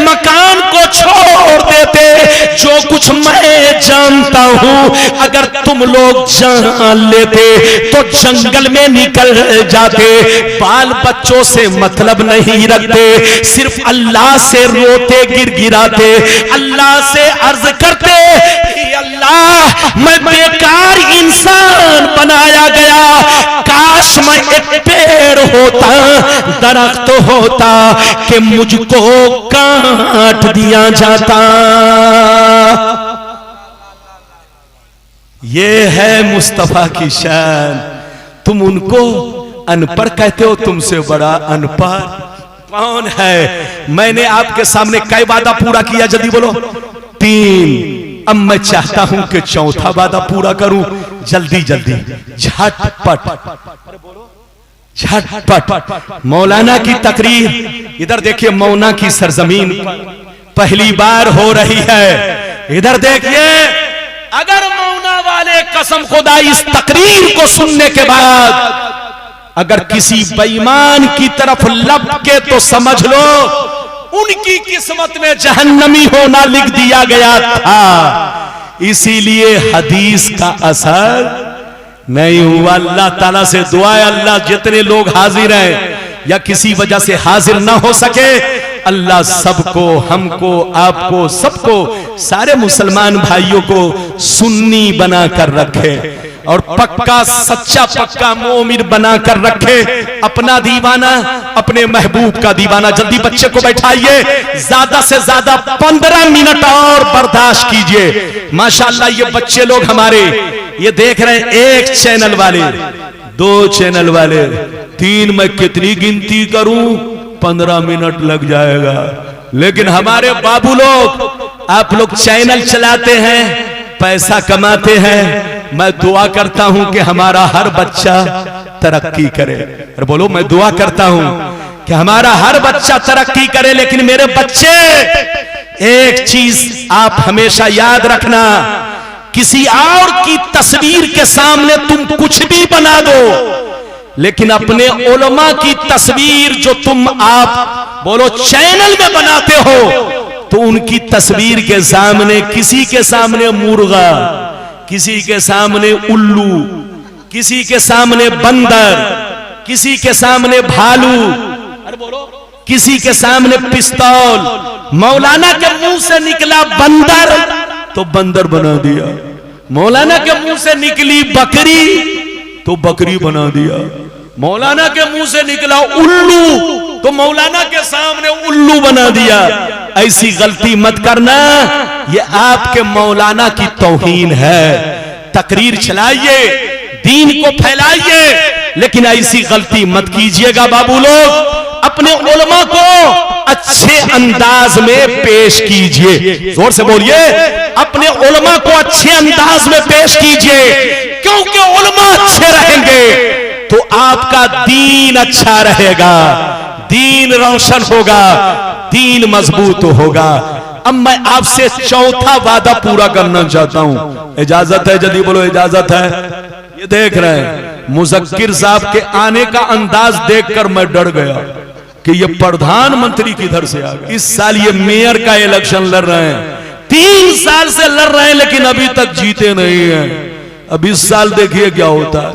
मकान को छोड़ देते। जो कुछ मैं जानता हूं अगर तुम लोग जान लेते तो जंगल में निकल जाते, बाल बच्चों से मतलब नहीं रखते, सिर्फ अल्लाह से रोते गिड़गिड़ाते, अल्लाह से अर्ज करते कि अल्लाह मैं बेकार इंसान बनाया गया, काश मैं एक पेड़ होता, दरख्त होता कि मुझको काट दिया जाता। ये है मुस्तफा की शान। तुम उनको अनपढ़ कहते हो, तुमसे बड़ा अनपढ़ कौन है? मैंने आपके सामने कई वादा पूरा किया, जल्दी बोलो। 3। अब मैं चाहता हूं कि चौथा वादा पूरा करूं, जल्दी जल्दी, झटपट झटपट। मौलाना की तकरीर इधर देखिए, मौना की सरजमीन पहली बार हो रही है। इधर देखिए, अगर मौना वाले कसम खुदा इस तकरीर को सुनने के बाद अगर किसी बेईमान की तरफ लपके तो समझ लो उनकी किस्मत में जहन्नमी होना लिख दिया गया था। इसीलिए हदीस का असर नहीं हुआ। अल्लाह ताला से दुआ है, अल्लाह जितने लोग हाजिर हैं या किसी वजह से हाजिर ना हो सके, अल्लाह सबको, हमको, आपको, सबको, सारे मुसलमान भाइयों को सुन्नी बना कर रखे और पक्का सच्चा पक्का मोमिन बना कर रखे। अपना दीवाना, अपने महबूब का दीवाना। जल्दी बच्चे को बैठाइए, ज्यादा से ज्यादा 15 मिनट और बर्दाश्त कीजिए। माशाअल्लाह ये बच्चे लोग हमारे ये देख रहे हैं, 1 चैनल वाले, 2 चैनल वाले, 3, मैं कितनी गिनती करूं, 15 मिनट लग जाएगा। लेकिन हमारे बाबू लोग, आप लोग चैनल चलाते हैं, पैसा कमाते हैं। मैं दुआ करता हूं कि हमारा हर बच्चा तरक्की करे। और बोलो, मैं दुआ करता हूं कि हमारा हर बच्चा तरक्की करे। लेकिन मेरे बच्चे, एक चीज आप हमेशा याद रखना, किसी और की तस्वीर के सामने तुम कुछ भी बना दो, लेकिन अपने उलमा की तस्वीर जो तुम आप बोलो चैनल में बनाते हो, तो उनकी तस्वीर के सामने, किसी के सामने मुर्गा, किसी के सामने उल्लू, किसी के सामने बंदर, किसी के सामने भालू, अरे बोलो, किसी के सामने पिस्तौल। मौलाना के मुंह से निकला बंदर तो बंदर बना दिया, मौलाना के मुंह से निकली बकरी तो बकरी बना दिया, मौलाना के मुंह से निकला उल्लू तो मौलाना के सामने उल्लू बना दिया। ऐसी गलती मत करना, ये आपके मौलाना की तौहीन है। तकरीर चलाइए, दीन को फैलाइए, लेकिन ऐसी गलती मत कीजिएगा बाबू लोग। अपने उलमा को अच्छे अंदाज में पेश कीजिए, जोर से बोलिए, अपने उलमा को अच्छे अंदाज में पेश कीजिए, क्योंकि उलमा अच्छे रहेंगे तो आपका दीन अच्छा रहेगा, दीन रोशन होगा, दीन मजबूत होगा। अब मैं आपसे चौथा वादा पूरा करना चाहता हूं, इजाजत है? जल्दी बोलो, इजाजत है? ये देख रहे हैं, मुज़क्किर साहब के आने का अंदाज देखकर मैं डर गया कि ये प्रधानमंत्री किधर से आ गए। इस साल ये मेयर का इलेक्शन लड़ रहे हैं, 3 साल से लड़ रहे हैं, लेकिन अभी तक जीते नहीं हैं। अब इस साल देखिए क्या होता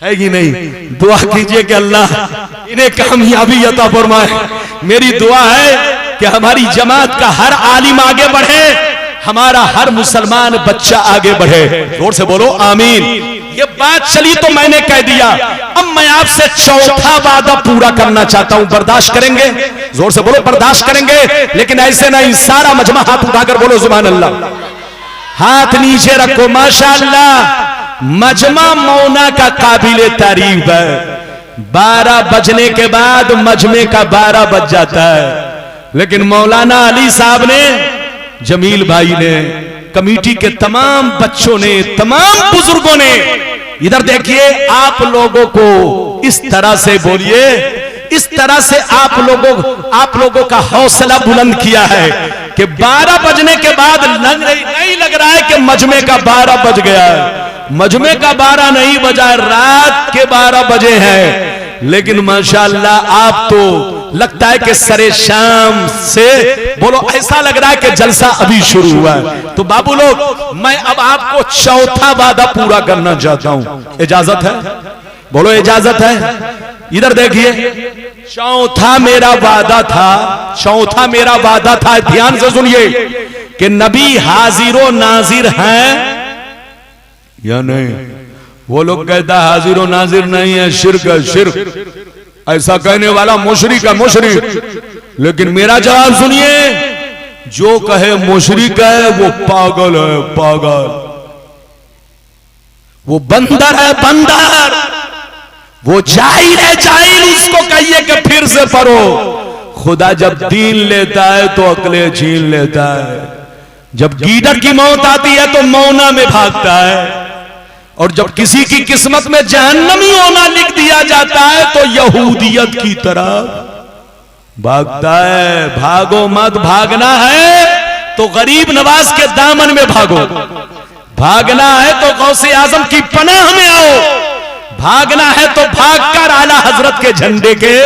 है कि नहीं? दुआ कीजिए कि अल्लाह इन्हें कामयाबी अता फरमाए। मेरी दुआ है कि हमारी जमात का हर आलिम आगे बढ़े, हमारा हर मुसलमान बच्चा आगे बढ़े। जोर से बोलो आमीन। ये बात चली तो मैंने कह दिया, अब मैं आपसे चौथा वादा पूरा करना चाहता हूं। बर्दाश्त करेंगे? जोर से बोलो, बर्दाश्त करेंगे। लेकिन ऐसे नहीं, सारा मजमा हाथ उठाकर बोलो सुभान अल्लाह। हाथ नीचे रखो। माशाअल्लाह, मजमा मौना का काबिले तारीफ है। 12 बजने के बाद मजमे का 12 बज जाता है, लेकिन मौलाना अली साहब ने, जमील भाई ने, कमेटी के तमाम बच्चों ने, तमाम बुजुर्गों ने इधर देखिए, आप लोगों को इस तरह से बोलिए, इस तरह से आप लोगों का हौसला बुलंद किया है कि 12 बजने के बाद नहीं लग रहा है कि मजमे का 12 बज गया है। मजमे का 12 नहीं बजा है, रात के 12 बजे हैं। लेकिन माशाअल्लाह आप तो लगता है कि सरे शाम से बोलो, ऐसा लग रहा है कि जलसा अभी शुरू हुआ है। तो बाबू लोग, मैं अब आपको चौथा वादा पूरा करना चाहता हूं, इजाजत है? बोलो इजाजत है? इधर देखिए, चौथा मेरा वादा था, ध्यान से सुनिए, कि नबी हाजिरो नाजिर हैं या नहीं। वो लोग कहता है हाजिरो नाजिर नहीं है, शिर्क है, शिर्क। ऐसा कहने वाला मुशरिक है, मुशरिक। लेकिन मेरा जवाब सुनिए, जो कहे मुशरिक है वो पागल है, पागल। वो बंदर है, बंदर। वो जाहिल है, जाहिल। उसको कहिए कि फिर से पढ़ो। खुदा जब दीन लेता है तो अकले छीन लेता है। जब गीदड़ की मौत आती है तो मौना में भागता है, और जब किसी की किस्मत में जहन्नमी होना लिख दिया जाता है तो यहूदियत की तरफ भागता है। भागो मत, भागना है तो गरीब नवाज के दामन में भागो, भागना है तो गौसे आजम की पनाह में आओ, भागना है तो भागकर आला हजरत के झंडे के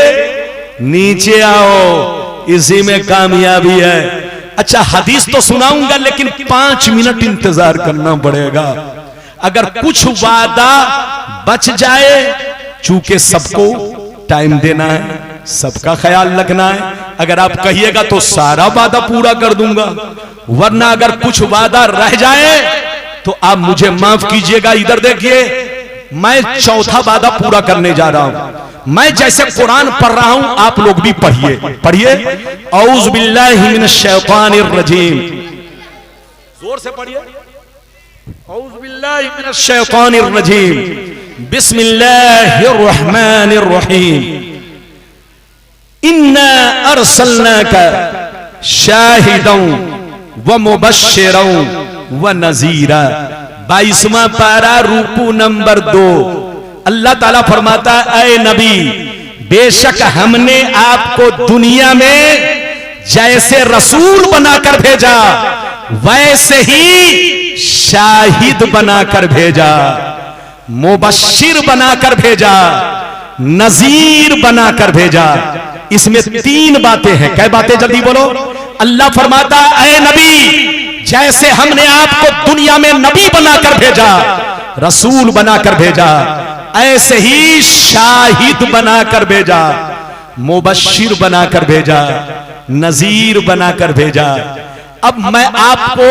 नीचे आओ। इसी में कामयाबी है। अच्छा, हदीस तो सुनाऊंगा लेकिन 5 मिनट इंतजार करना पड़ेगा। अगर कुछ वादा बच जाए, चूंकि सबको टाइम देना है, सबका ख्याल रखना है, अगर आप कहिएगा तो सारा वादा पूरा कर दूंगा, वरना अगर कुछ वादा रह जाए तो आप मुझे माफ कीजिएगा। इधर देखिए, मैं चौथा वादा पूरा करने जा रहा हूं। मैं जैसे कुरान पढ़ रहा हूं, आप लोग भी पढ़िए, पढ़िए। औज़ु बिल्लाहि मिनश शैतानिर रजीम, जोर से पढ़िए। औज़ु बिल्लाहि मिनश शैतानिर रजीम, बिस्मिल्लाहिर रहमानिर रहीम। इन्ना अरसलनाका शाहिदन व मुबश्शिरन व नज़ीरा। 22वां पारा, रूकू नंबर 2। अल्लाह ताला फरमाता है, ऐ नबी, बेशक हमने आपको दुनिया में जैसे रसूल बनाकर भेजा, वैसे ही शाहिद बनाकर भेजा, मुबश्शिर बनाकर भेजा, नजीर बनाकर भेजा। इसमें 3 बातें हैं। क्या बातें? जल्दी बोलो। अल्लाह फरमाता, ऐ नबी, जैसे हमने आपको दुनिया में नबी बनाकर भेजा, रसूल बनाकर भेजा, ऐसे ही शाहिद बनाकर भेजा, मुबश्शिर बनाकर भेजा, नजीर बनाकर भेजा। अब मैं आपको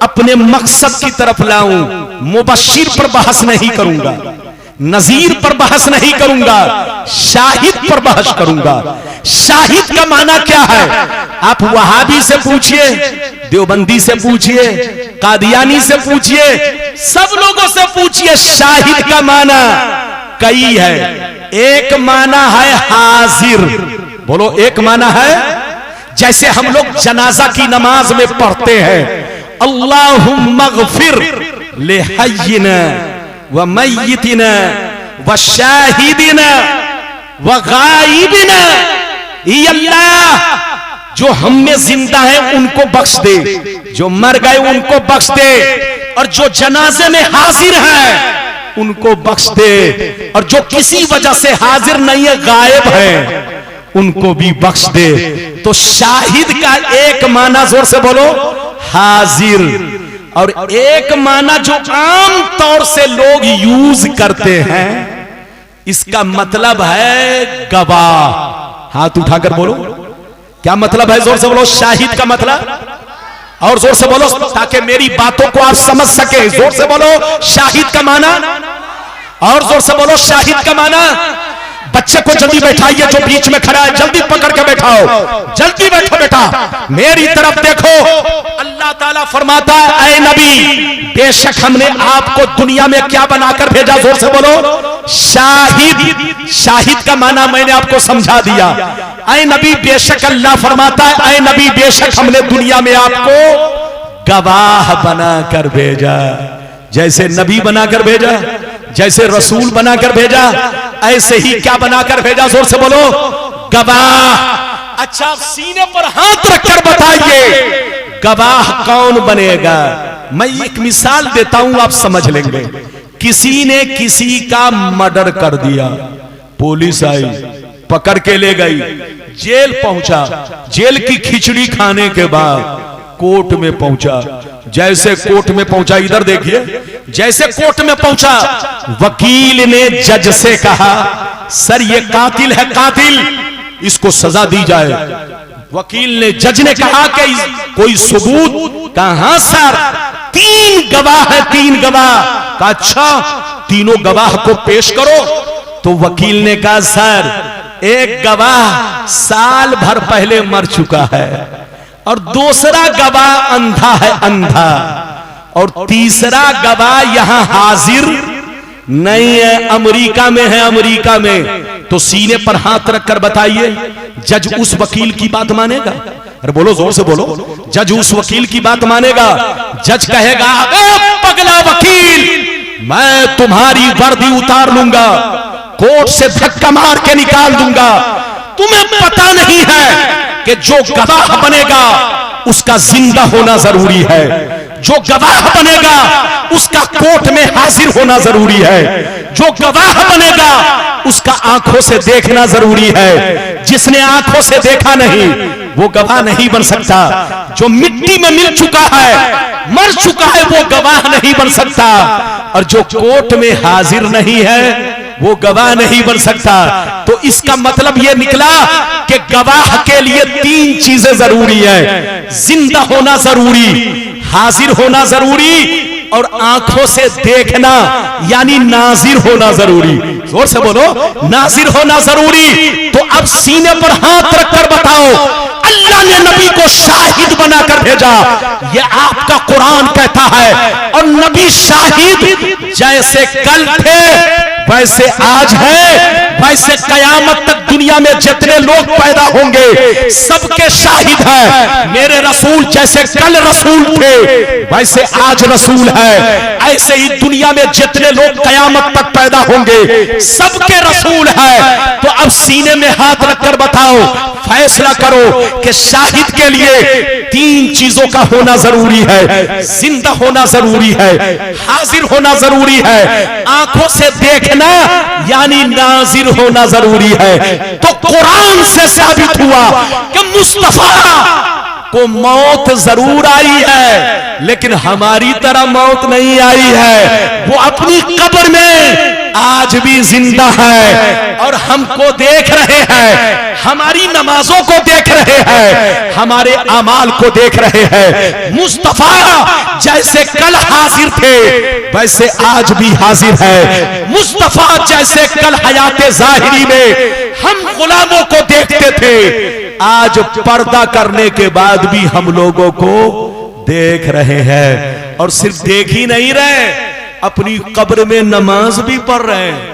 अपने मकसद की तरफ लाऊं। मुबश्शिर पर बहस नहीं करूंगा, नजीर पर बहस नहीं करूंगा, शाहिद पर बहस करूंगा। शाहिद का माना क्या है? आप वहाबी से पूछिए, देवबंदी से पूछिए, कादियानी से पूछिए, सब लोगों से पूछिए, शाहिद का माना कई है। एक माना है हाजिर। बोलो, एक माना है, जैसे हम लोग जनाजा की नमाज में पढ़ते हैं, अल्लाहुम्मा गफिर ले हय्यिना व मय्यितिना व शाहिदिना व गायबिना। ये अल्लाह, जो हम में जिंदा है उनको बख्श दे, जो मर गए उनको बख्श दे, और जो जनाजे में हाजिर है उनको बख्श दे, और जो किसी वजह से हाजिर नहीं है, गायब है, उनको भी बख्श दे। तो शाहिद का एक माना, जोर से बोलो, हाजिर। और एक माना जो आम तौर से लोग यूज करते हैं, इसका मतलब है गवाह। हाथ उठाकर बोलो, क्या मतलब है? जोर से बोलो, शाहिद का मतलब। और जोर से बोलो ताकि मेरी बातों को आप समझ सके। जोर से बोलो, शाहिद का माना। और जोर से बोलो, शाहिद का माना। बच्चे को जल्दी बैठाइए, जो बीच में खड़ा है, जल्दी पकड़ के बैठाओ, जल्दी बैठो बेटा, मेरी तरफ देखो। अल्लाह ताला फरमाता है, ऐ नबी, बेशक हमने आपको दुनिया में क्या बनाकर भेजा? जोर से बोलो, शाहिद। शाहिद का माना मैंने आपको समझा दिया। ऐ नबी, बेशक अल्लाह फरमाता है, ऐ नबी, बेशक हमने दुनिया में आपको गवाह बनाकर भेजा। जैसे नबी बनाकर भेजा, जैसे रसूल बनाकर भेजा, ऐसे ही क्या बनाकर भेजा? जोर से बोलो, गवाह। अच्छा, सीने पर हाथ रखकर बताइए गवाह कौन बनेगा? मैं एक मिसाल देता हूं, आप समझ लेंगे। किसी ने किसी का मर्डर कर दिया, पुलिस आई, पकड़ के ले गई, जेल पहुंचा। जेल की खिचड़ी खाने के बाद कोर्ट में पहुंचा। जैसे कोर्ट में पहुंचा, इधर देखिए, जैसे कोर्ट में पहुंचा, वकील ने जज से कहा, सर ये कातिल है, कातिल, इसको सजा दी जाए। वकील ने, जज ने कहा कि कोई सबूत? कहां सर, 3 गवाह है, 3 गवाह। कहा अच्छा, तीनों गवाह को पेश करो। तो वकील ने कहा सर एक गवाह साल भर पहले मर चुका है, और दूसरा गवाह अंधा है, अंधा, और तीसरा गवाह यहां हाजिर नहीं है, अमेरिका में है, अमेरिका में। तो सीने पर हाथ रखकर बताइए, जज उस वकील की बात मानेगा? अरे बोलो, जोर से बोलो, जज उस वकील की बात मानेगा? जज कहेगा, अबे पगला वकील, मैं तुम्हारी वर्दी उतार लूंगा, कोर्ट से धक्का मार के निकाल दूंगा। तुम्हें पता नहीं है कि जो गवाह बनेगा उसका जिंदा होना जरूरी है, जो गवाह बनेगा उसका कोर्ट में हाजिर होना जरूरी है, जो गवाह बनेगा उसका आंखों से देखना जरूरी है। जिसने आंखों से देखा नहीं वो गवाह नहीं बन सकता। जो मिट्टी में मिल चुका है, मर चुका है, वो गवाह नहीं बन सकता। और जो कोर्ट में हाजिर नहीं है वो गवाह नहीं बन सकता। तो इसका मतलब यह निकला कि गवाह के लिए 3 चीजें जरूरी है, जिंदा होना जरूरी, हाजिर होना जरूरी, और आंखों से देखना यानी नाजिर होना जरूरी। जोर से बोलो, नाजिर होना जरूरी। तो अब सीने पर हाथ रखकर बताओ, अल्लाह ने नबी को शाहिद बनाकर भेजा, यह आपका कुरान कहता है। और नबी शाहिद जैसे कल थे वैसे आज है, वैसे कयामत तक दुनिया में जितने लोग पैदा होंगे सबके शाहिद है। मेरे रसूल जैसे कल रसूल थे वैसे आज रसूल है। ऐसे ही दुनिया में जितने लोग कयामत तक पैदा होंगे सबके रसूल है। तो अब सीने में हाथ रखकर बताओ, फैसला करो कि शाहिद के लिए 3 चीजों का होना जरूरी है, जिंदा होना जरूरी है, हाजिर होना जरूरी है, आंखों से देखना यानी नाजिर होना जरूरी है। तो कुरान से साबित हुआ कि मुस्तफा को मौत जरूर आई है लेकिन हमारी तरह मौत नहीं आई है। वो अपनी कब्र में आज भी जिंदा है और हमको देख रहे हैं, हमारी नमाजों को देख रहे हैं, हमारे अमाल को देख रहे हैं। मुस्तफा जैसे कल हाजिर थे वैसे आज भी हाजिर है। मुस्तफा जैसे कल हयाते जाहिरी में हम गुलामों को देखते थे, आज पर्दा करने के बाद भी हम लोगों को देख रहे हैं। और सिर्फ देख ही नहीं रहे, अपनी कब्र में नमाज भी पढ़ रहे हैं,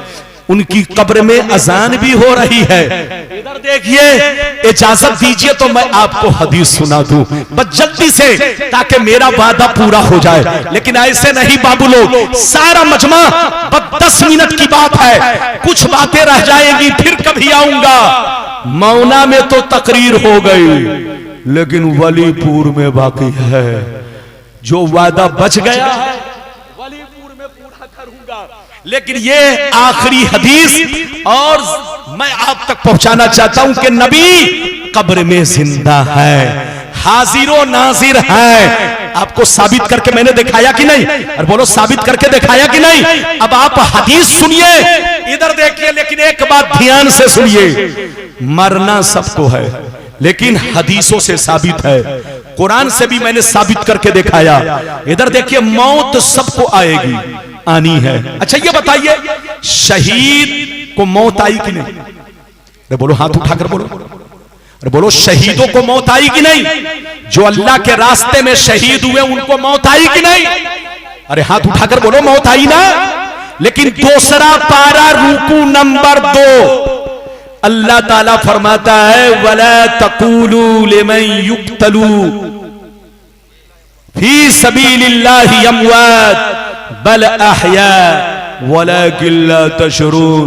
उनकी कब्र में अजान भी हो रही है। इधर देखिए, इजाजत दीजिए तो मैं आपको हदीस सुना दूं बस जल्दी से, ताकि मेरा वादा पूरा हो जाए। लेकिन ऐसे नहीं बाबू लोग, सारा मजमा बस 10 मिनट की बात है, कुछ बातें रह जाएंगी, फिर कभी आऊंगा। मौना में तो तकरीर हो गई लेकिन वलीपुर में बाकी है। जो वादा बच गया है वलीपुर में पूरा करूंगा। लेकिन ये आखिरी हदीस और मैं आप तक पहुंचाना चाहता हूं कि नबी कब्र में जिंदा है, हाजिरो नाजिर है। आपको साबित करके मैंने दिखाया कि नहीं? और बोलो, साबित करके दिखाया कि नहीं? अब आप हदीस सुनिए, इधर देखिए, लेकिन एक बात ध्यान से सुनिए, मरना सबको है लेकिन हदीसों से साबित है, कुरान से भी मैंने साबित करके दिखाया। इधर देखिए, मौत सबको आएगी, आनी है। अच्छा ये बताइए, शहीद को मौत आई कि नहीं? अरे बोलो, हाथ उठाकर बोलो, अरे बोलो, शहीदों को मौत आई कि नहीं? जो अल्लाह के रास्ते में शहीद हुए उनको मौत आई कि नहीं? अरे हाथ उठाकर बोलो, मौत आई ना। लेकिन दूसरा पारा रुकू नंबर 2 अल्लाह ताला फरमाता है, वला तकूलू लिमन युक्तलू फी सबीलिल्लाहि अमवात बल अहया वलाकिन ला तशऊरून,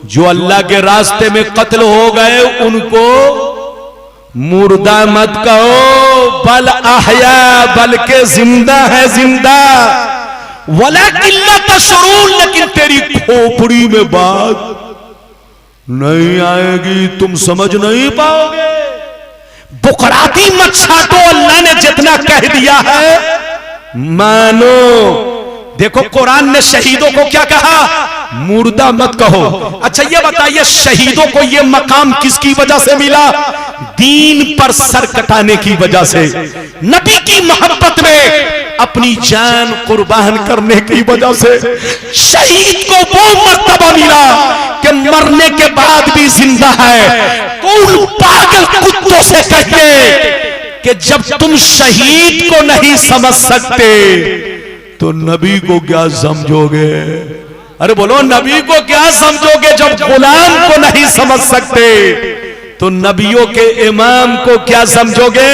जो अल्लाह के रास्ते में कत्ल हो गए उनको मुर्दा मत कहो, बल अहया, बल्कि जिंदा है, जिंदा। वलाकिन ला तशऊरून, लेकिन तेरी खोपड़ी में बात नहीं आएगी, तुम समझ नहीं पाओगे। बुकराती मत छाटो, अल्लाह ने जितना कह दिया है मानो। देखो कुरान ने शहीदों को क्या कहा, मुर्दा मत कहो। अच्छा ये बताइए शहीदों को ये मकाम किसकी वजह से मिला? दीन पर सर कटाने की वजह से, नबी की मोहब्बत में अपनी जान कुर्बान करने की वजह से। शहीद को वो मर्तबा मिला कि मरने के बाद भी जिंदा है। तो उन पागल कुत्तों से कहिए कि जब तुम शहीद को नहीं समझ सकते तो नबी को क्या समझोगे? अरे बोलो, नबी को क्या समझोगे? जब गुलाम को नहीं समझ सकते तो नबियों के इमाम को क्या समझोगे?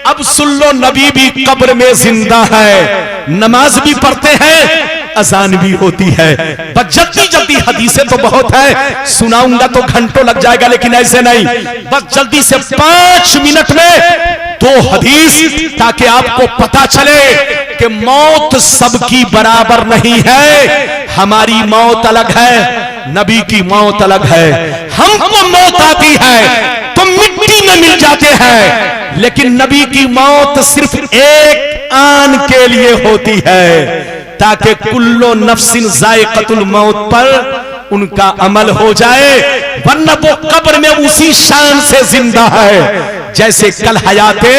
अब सुन लो, नबी भी कब्र में जिंदा है, नमाज भी पढ़ते हैं, अजान भी होती है। बस जल्दी जल्दी हदीसें तो बहुत है, सुनाऊंगा तो घंटों लग जाएगा, लेकिन ऐसे नहीं। बस जल्दी से 5 मिनट में 2 हदीस, ताकि आपको पता चले कि मौत सबकी बराबर नहीं है। हमारी मौत अलग है, नबी की मौत अलग है। हमको मौत आती है तो मिट्टी में मिल जाते हैं, लेकिन नबी की मौत सिर्फ एक आन के लिए होती है, ताकि कुल्लो नफ्सिन जायक़तुल मौत पर उनका अमल हो जाए। वरना वो कब्र में उसी शान से जिंदा है जैसे कल हयाते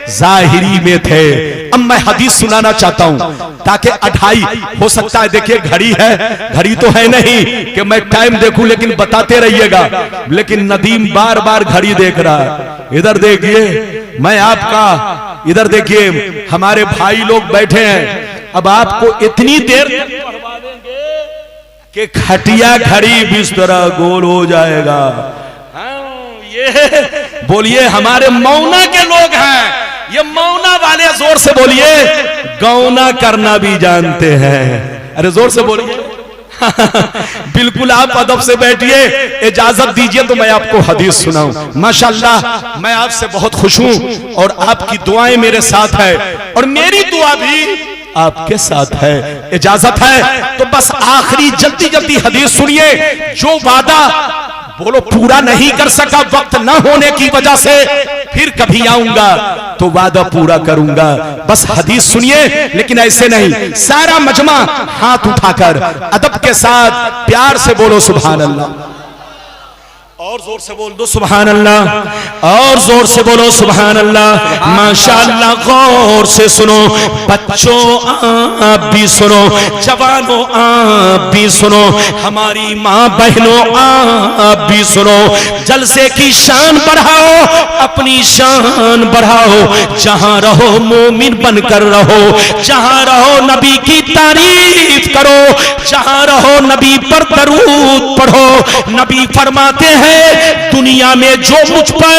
जाहिरी में थे। अब मैं हदीस सुनाना चाहता हूं ताकि 2:30 हो सकता है। देखिए घड़ी है, घड़ी तो है नहीं कि मैं टाइम देखूं, लेकिन बताते रहिएगा। लेकिन नदीम बार बार घड़ी देख रहा है। इधर देखिए, मैं आपका, इधर देखिए, हमारे भाई लोग बैठे हैं। अब आपको इतनी देर पढ़वा देंगे कि खटिया घड़ी बिस्तरा गोल हो जाएगा। ये बोलिए, हमारे मौना के लोग हैं, ये मौना वाले जोर से बोलिए, गौना करना भी जानते हैं। अरे जोर से बोलिए। बिल्कुल, आप अदब से बैठिए, इजाजत दीजिए तो मैं आपको हदीस सुनाऊं। माशाअल्लाह, मैं आपसे बहुत खुश हूं और आपकी दुआएं मेरे साथ है और मेरी दुआ भी आपके साथ है। इजाजत है तो बस आखिरी जल्दी जल्दी हदीस सुनिए। जो वादा बोलो पूरा नहीं कर सका वक्त ना होने की वजह से, फिर कभी आऊंगा तो वादा पूरा करूंगा। बस हदीस सुनिए, लेकिन ऐसे नहीं, सारा मजमा हाथ उठाकर अदब के साथ प्यार से बोलो सुभान अल्लाह। और जोर से बोल दो सुभान अल्लाह, और जोर से बोलो सुभान अल्लाह। माशाअल्लाह, गौर से सुनो बच्चों, आप भी सुनो, जवानों आप भी सुनो, हमारी माँ बहनों आप भी सुनो। जलसे की शान बढ़ाओ, अपनी शान बढ़ाओ। जहां रहो मोमिन बनकर रहो, जहां रहो नबी की तारीफ करो, जहां रहो नबी पर दरूद पढ़ो। नबी फरमाते हैं, दुनिया में जो मुझ पर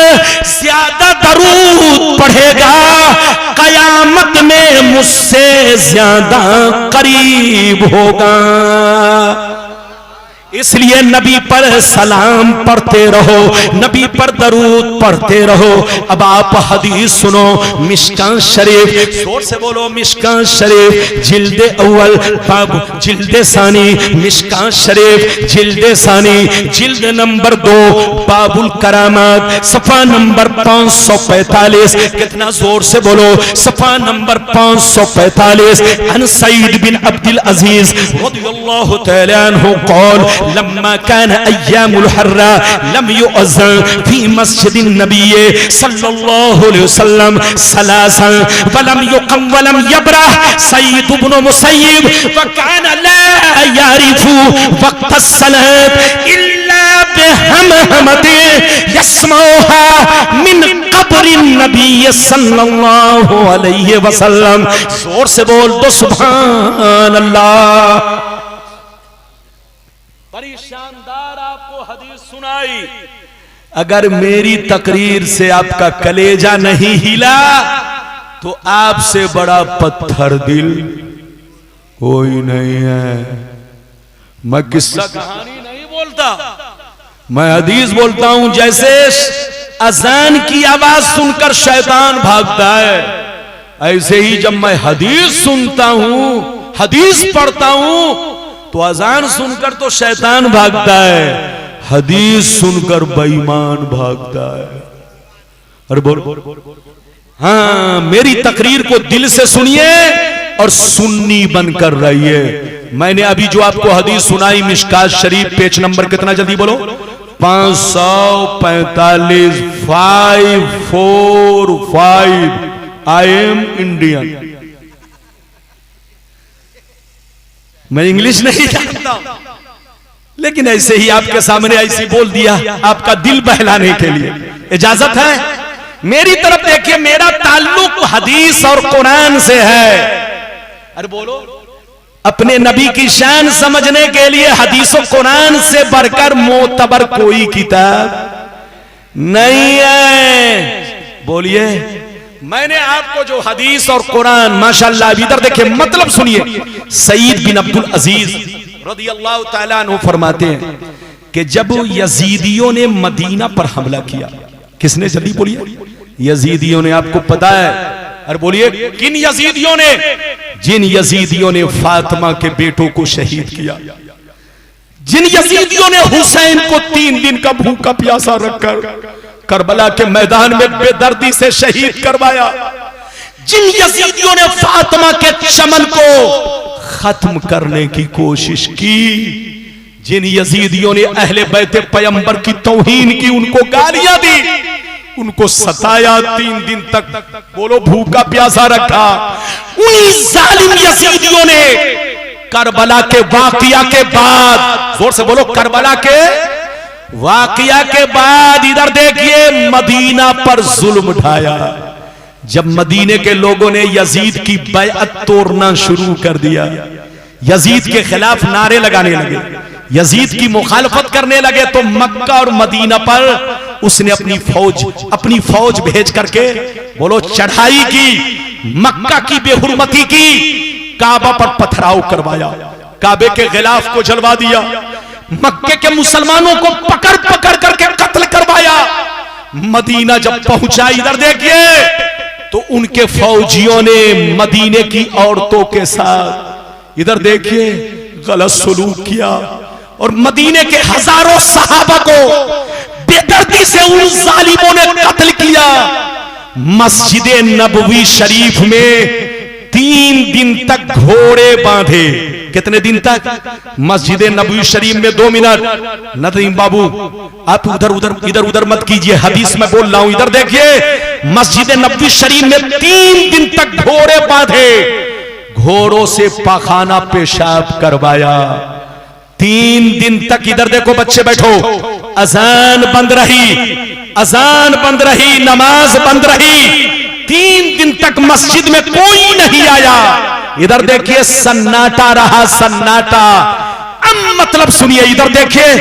ज्यादा दरूद पढ़ेगा कयामत में मुझसे ज्यादा करीब होगा। इसलिए नबी पर सलाम पढ़ते रहो, नबी पर दरूद पढ़ते रहो। अब आप हदीस सुनो, मिशकात शरीफ, जोर से बोलो मिशकात शरीफ, जिल्दे अव्वल बाब जिल्दे सानी, मिशकात शरीफ जिल्दे सानी, जिल्द नंबर 2, बाबुल करामात, सफा नंबर 545। कितना जोर से बोलो, सफा नंबर 545। अन सईद बिन अब्दुल अजीज रज़ियल्लाहु तआला अन्हु क़ाल लम्मा कान अय्यामुल हर्रा लम युअज़्ज़न फी मस्जिदिन नबी सल्लल्लाहु अलैहि वसल्लम सलासन वलम युक़म वलम यबरह सय्यद इब्न मुसय्यब व कान ला यारिफु वक्त सलात इल्ला बिहमहमति यस्मऊहा मिन क़ब्रि नबी सल्लल्लाहु अलैहि वसल्लम। जोर से बोल दो सुभान अल्लाह। बड़ी शानदार आपको हदीस सुनाई। अगर मेरी तकरीर से आपका कलेजा नहीं हिला तो आपसे बड़ा पत्थर दिल कोई नहीं है। मैं किस्सा कहानी नहीं बोलता, मैं हदीस बोलता हूं। जैसे अजान की आवाज सुनकर शैतान भागता है, ऐसे ही जब मैं हदीस सुनता हूं, हदीस पढ़ता हूं, तो अजान सुनकर तो शैतान भागता है, हदीस सुनकर बेईमान भागता है। अरे बोल, हाँ, मेरी तकरीर को दिल से सुनिए और सुन्नी बनकर रहिए। मैंने अभी जो आपको हदीस सुनाई मिशकात शरीफ, पेज नंबर कितना, जल्दी बोलो, 545, 545। I am Indian. मैं इंग्लिश नहीं जानता, लेकिन ऐसे ही आपके सामने ऐसे बोल दिया आपका दिल बहलाने के लिए। इजाजत है? मेरी तरफ देखिए, मेरा ताल्लुक हदीस और कुरान से है। अरे बोलो, अपने नबी की शान समझने के लिए हदीस और कुरान से बढ़कर मोतबर कोई किताब नहीं है। बोलिए, मैंने आपको जो हदीस और कुरान, माशाअल्लाह, इधर देखिए, मतलब सुनिए। सईद बिन अब्दुल अजीज रदियल्लाहु ताला अन्हु फरमाते हैं कि जब यजीदियों ने मदीना पर हमला किया, किसने? जल्दी बोलिए, यजीदियों ने। आपको पता है? अरे बोलिए, किन यजीदियों ने? जिन यजीदियों ने फातिमा के बेटों को शहीद किया, जिन यजीदियों ने हुसैन को 3 दिन का भूखा प्यासा रखकर करबला के मैदान में बेदर्दी से शहीद करवाया, जिन यजीदियों ने फातिमा के चमन को खत्म करने की कोशिश की, जिन यजीदियों ने अहले बैते पैगंबर की तौहीन की, उनको गालियां दी, उनको सताया, 3 दिन तक बोलो भूखा प्यासा रखा, उन्हीं जालिम यजीदियों ने करबला के वाकया के बाद, जोर से बोलो, करबला के वाकया के बाद, इधर देखिए, मदीना पर जुल्म ढाया। जब मदीने के लोगों ने यजीद की बैअत तोड़ना शुरू कर दिया, यजीद के खिलाफ नारे लगाने लगे, यजीद की मुखालफत करने लगे, तो मक्का और मदीना पर उसने अपनी फौज भेज करके बोलो चढ़ाई की, मक्का की बेहुरमती की, काबा पर पथराव करवाया, काबे के गिलाफ को जलवा दिया, मक्के के मुसलमानों को पकड़ पकड़ करके कत्ल करवाया। मदीना जब पहुंचा, इधर देखिए, तो उनके फौजियों ने मदीने की औरतों के साथ, इधर देखिए, गलत सलूक किया और मदीने के हजारों सहाबा को बेदर्दी से उन जालिमों ने कत्ल किया। मस्जिद नबवी शरीफ में 3 दिन तक घोड़े बांधे। कितने दिन तक? मस्जिद नबवी शरीफ में 2 मिनट, नदीम बाबू आप इधर उधर मत कीजिए, हदीस में बोल रहा हूं। इधर देखिए, मस्जिद नबवी शरीफ में 3 दिन तक घोड़े बांधे, घोड़ों से पाखाना पेशाब करवाया 3 दिन तक। इधर देखो बच्चे बैठो, अजान बंद रही, नमाज बंद रही, 3 दिन तक मस्जिद में कोई नहीं आया। इधर देखिए, सन्नाटा रहा, सन्नाटा। अब मतलब सुनिए, इधर देखिए,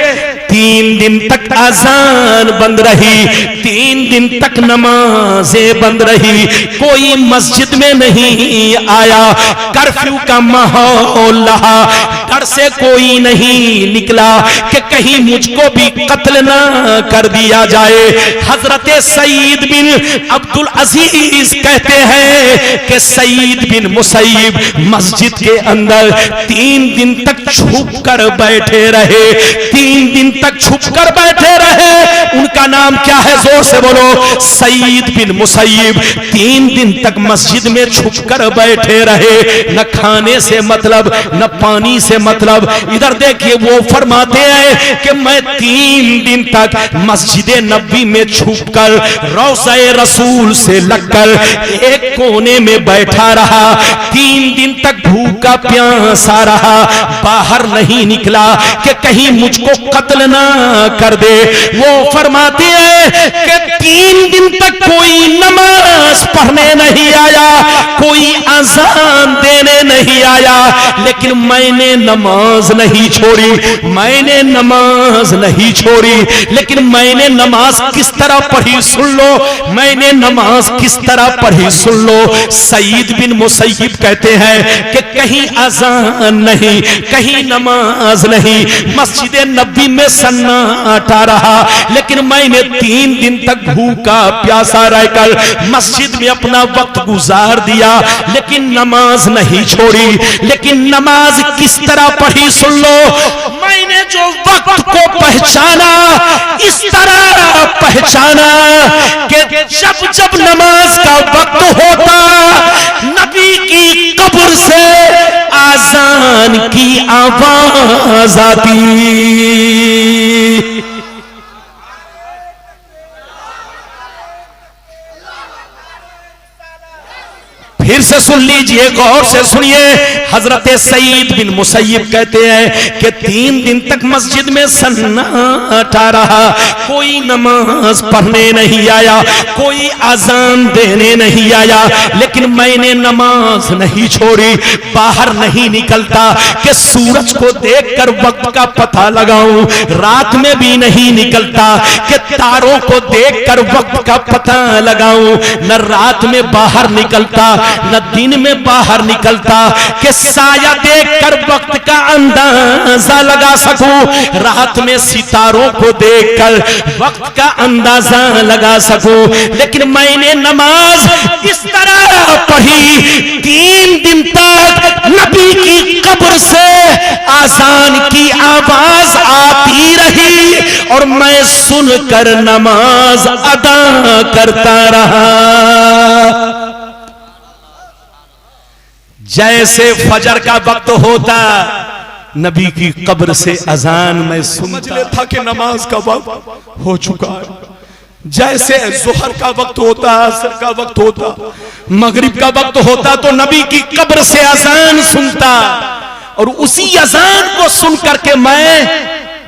3 दिन तक अजान बंद रही, 3 दिन तक नमाजें बंद रही, कोई मस्जिद में नहीं आया, कर्फ्यू का माहौल रहा, डर से कोई नहीं निकला कि कहीं मुझको भी कत्ल ना कर दिया जाए। हजरत सईद बिन अब्दुल अजीज कहते हैं कि सईद बिन मुसैब मस्जिद के अंदर 3 दिन तक छुप कर बैठे रहे, 3 दिन तक छुप कर बैठे रहे। उनका नाम क्या है? जोर से बोलो, सईद बिन मुसैब 3 दिन तक मस्जिद में छुप कर बैठे रहे, न खाने से मतलब, न पानी से मतलब। इधर देखिए, वो फरमाते हैं कि मैं 3 दिन तक मस्जिद नबी में छुप कर रौज़े रसूल से लगकर एक कोने में बैठा रहा, 3 दिन तक भूखा प्यासा रहा, बाहर नहीं निकला कि कहीं मुझको कत्ल ना कर दे। वो फरमाते हैं कि 3 दिन तक कोई नमाज पढ़ने नहीं आया, कोई अजान देने नहीं आया, लेकिन मैंने नमाज नहीं छोड़ी, मैंने नमाज नहीं छोड़ी। लेकिन मैंने नमाज किस तरह पढ़ी सुन लो, मैंने नमाज किस तरह पढ़ी सुन लो। सईद बिन मुसैयब कहते हैं कि कहीं अजान नहीं, कहीं नमाज नहीं, मस्जिद नबी में सन्नाटा रहा, लेकिन मैंने 3 दिन तक भूखा प्यासा रहकर मस्जिद में अपना वक्त गुजार दिया, लेकिन नमाज नहीं छोड़ी। लेकिन नमाज किस तरह पढ़ी सुन लो, मैंने जो वक्त को पहचाना इस तरह पहचाना कि जब जब नमाज का वक्त होता नबी की कब्र से आजान की आवाज आती। फिर से सुन लीजिए, गौर से सुनिए। हजरत सईद बिन मुसैयब कहते हैं कि 3 दिन तक मस्जिद में सन्नाटा रहा, कोई नमाज पढ़ने नहीं आया, कोई अजान देने नहीं आया, लेकिन मैंने नमाज नहीं छोड़ी। बाहर नहीं निकलता कि सूरज को देखकर वक्त का पता लगाऊं, रात में भी नहीं निकलता कि तारों को देखकर वक्त का पता लगाऊं, न रात में बाहर निकलता न दिन में बाहर निकलता कि साया देखकर वक्त का अंदाजा लगा सकूं, रात में सितारों को देखकर वक्त का अंदाजा लगा सकूं। लेकिन मैंने नमाज इस तरह पढ़ी, 3 दिन तक नबी की कब्र से आजान की आवाज आती रही और मैं सुनकर नमाज अदा करता रहा। जैसे फजर का वक्त होता नबी की कब्र से अजान मैं समझ लेता कि नमाज का वक्त हो चुका है। जैसे जोहर का वक्त होता, असर का वक्त होता, मगरिब का वक्त होता तो नबी की कब्र से अजान सुनता और उसी अजान को सुन करके मैं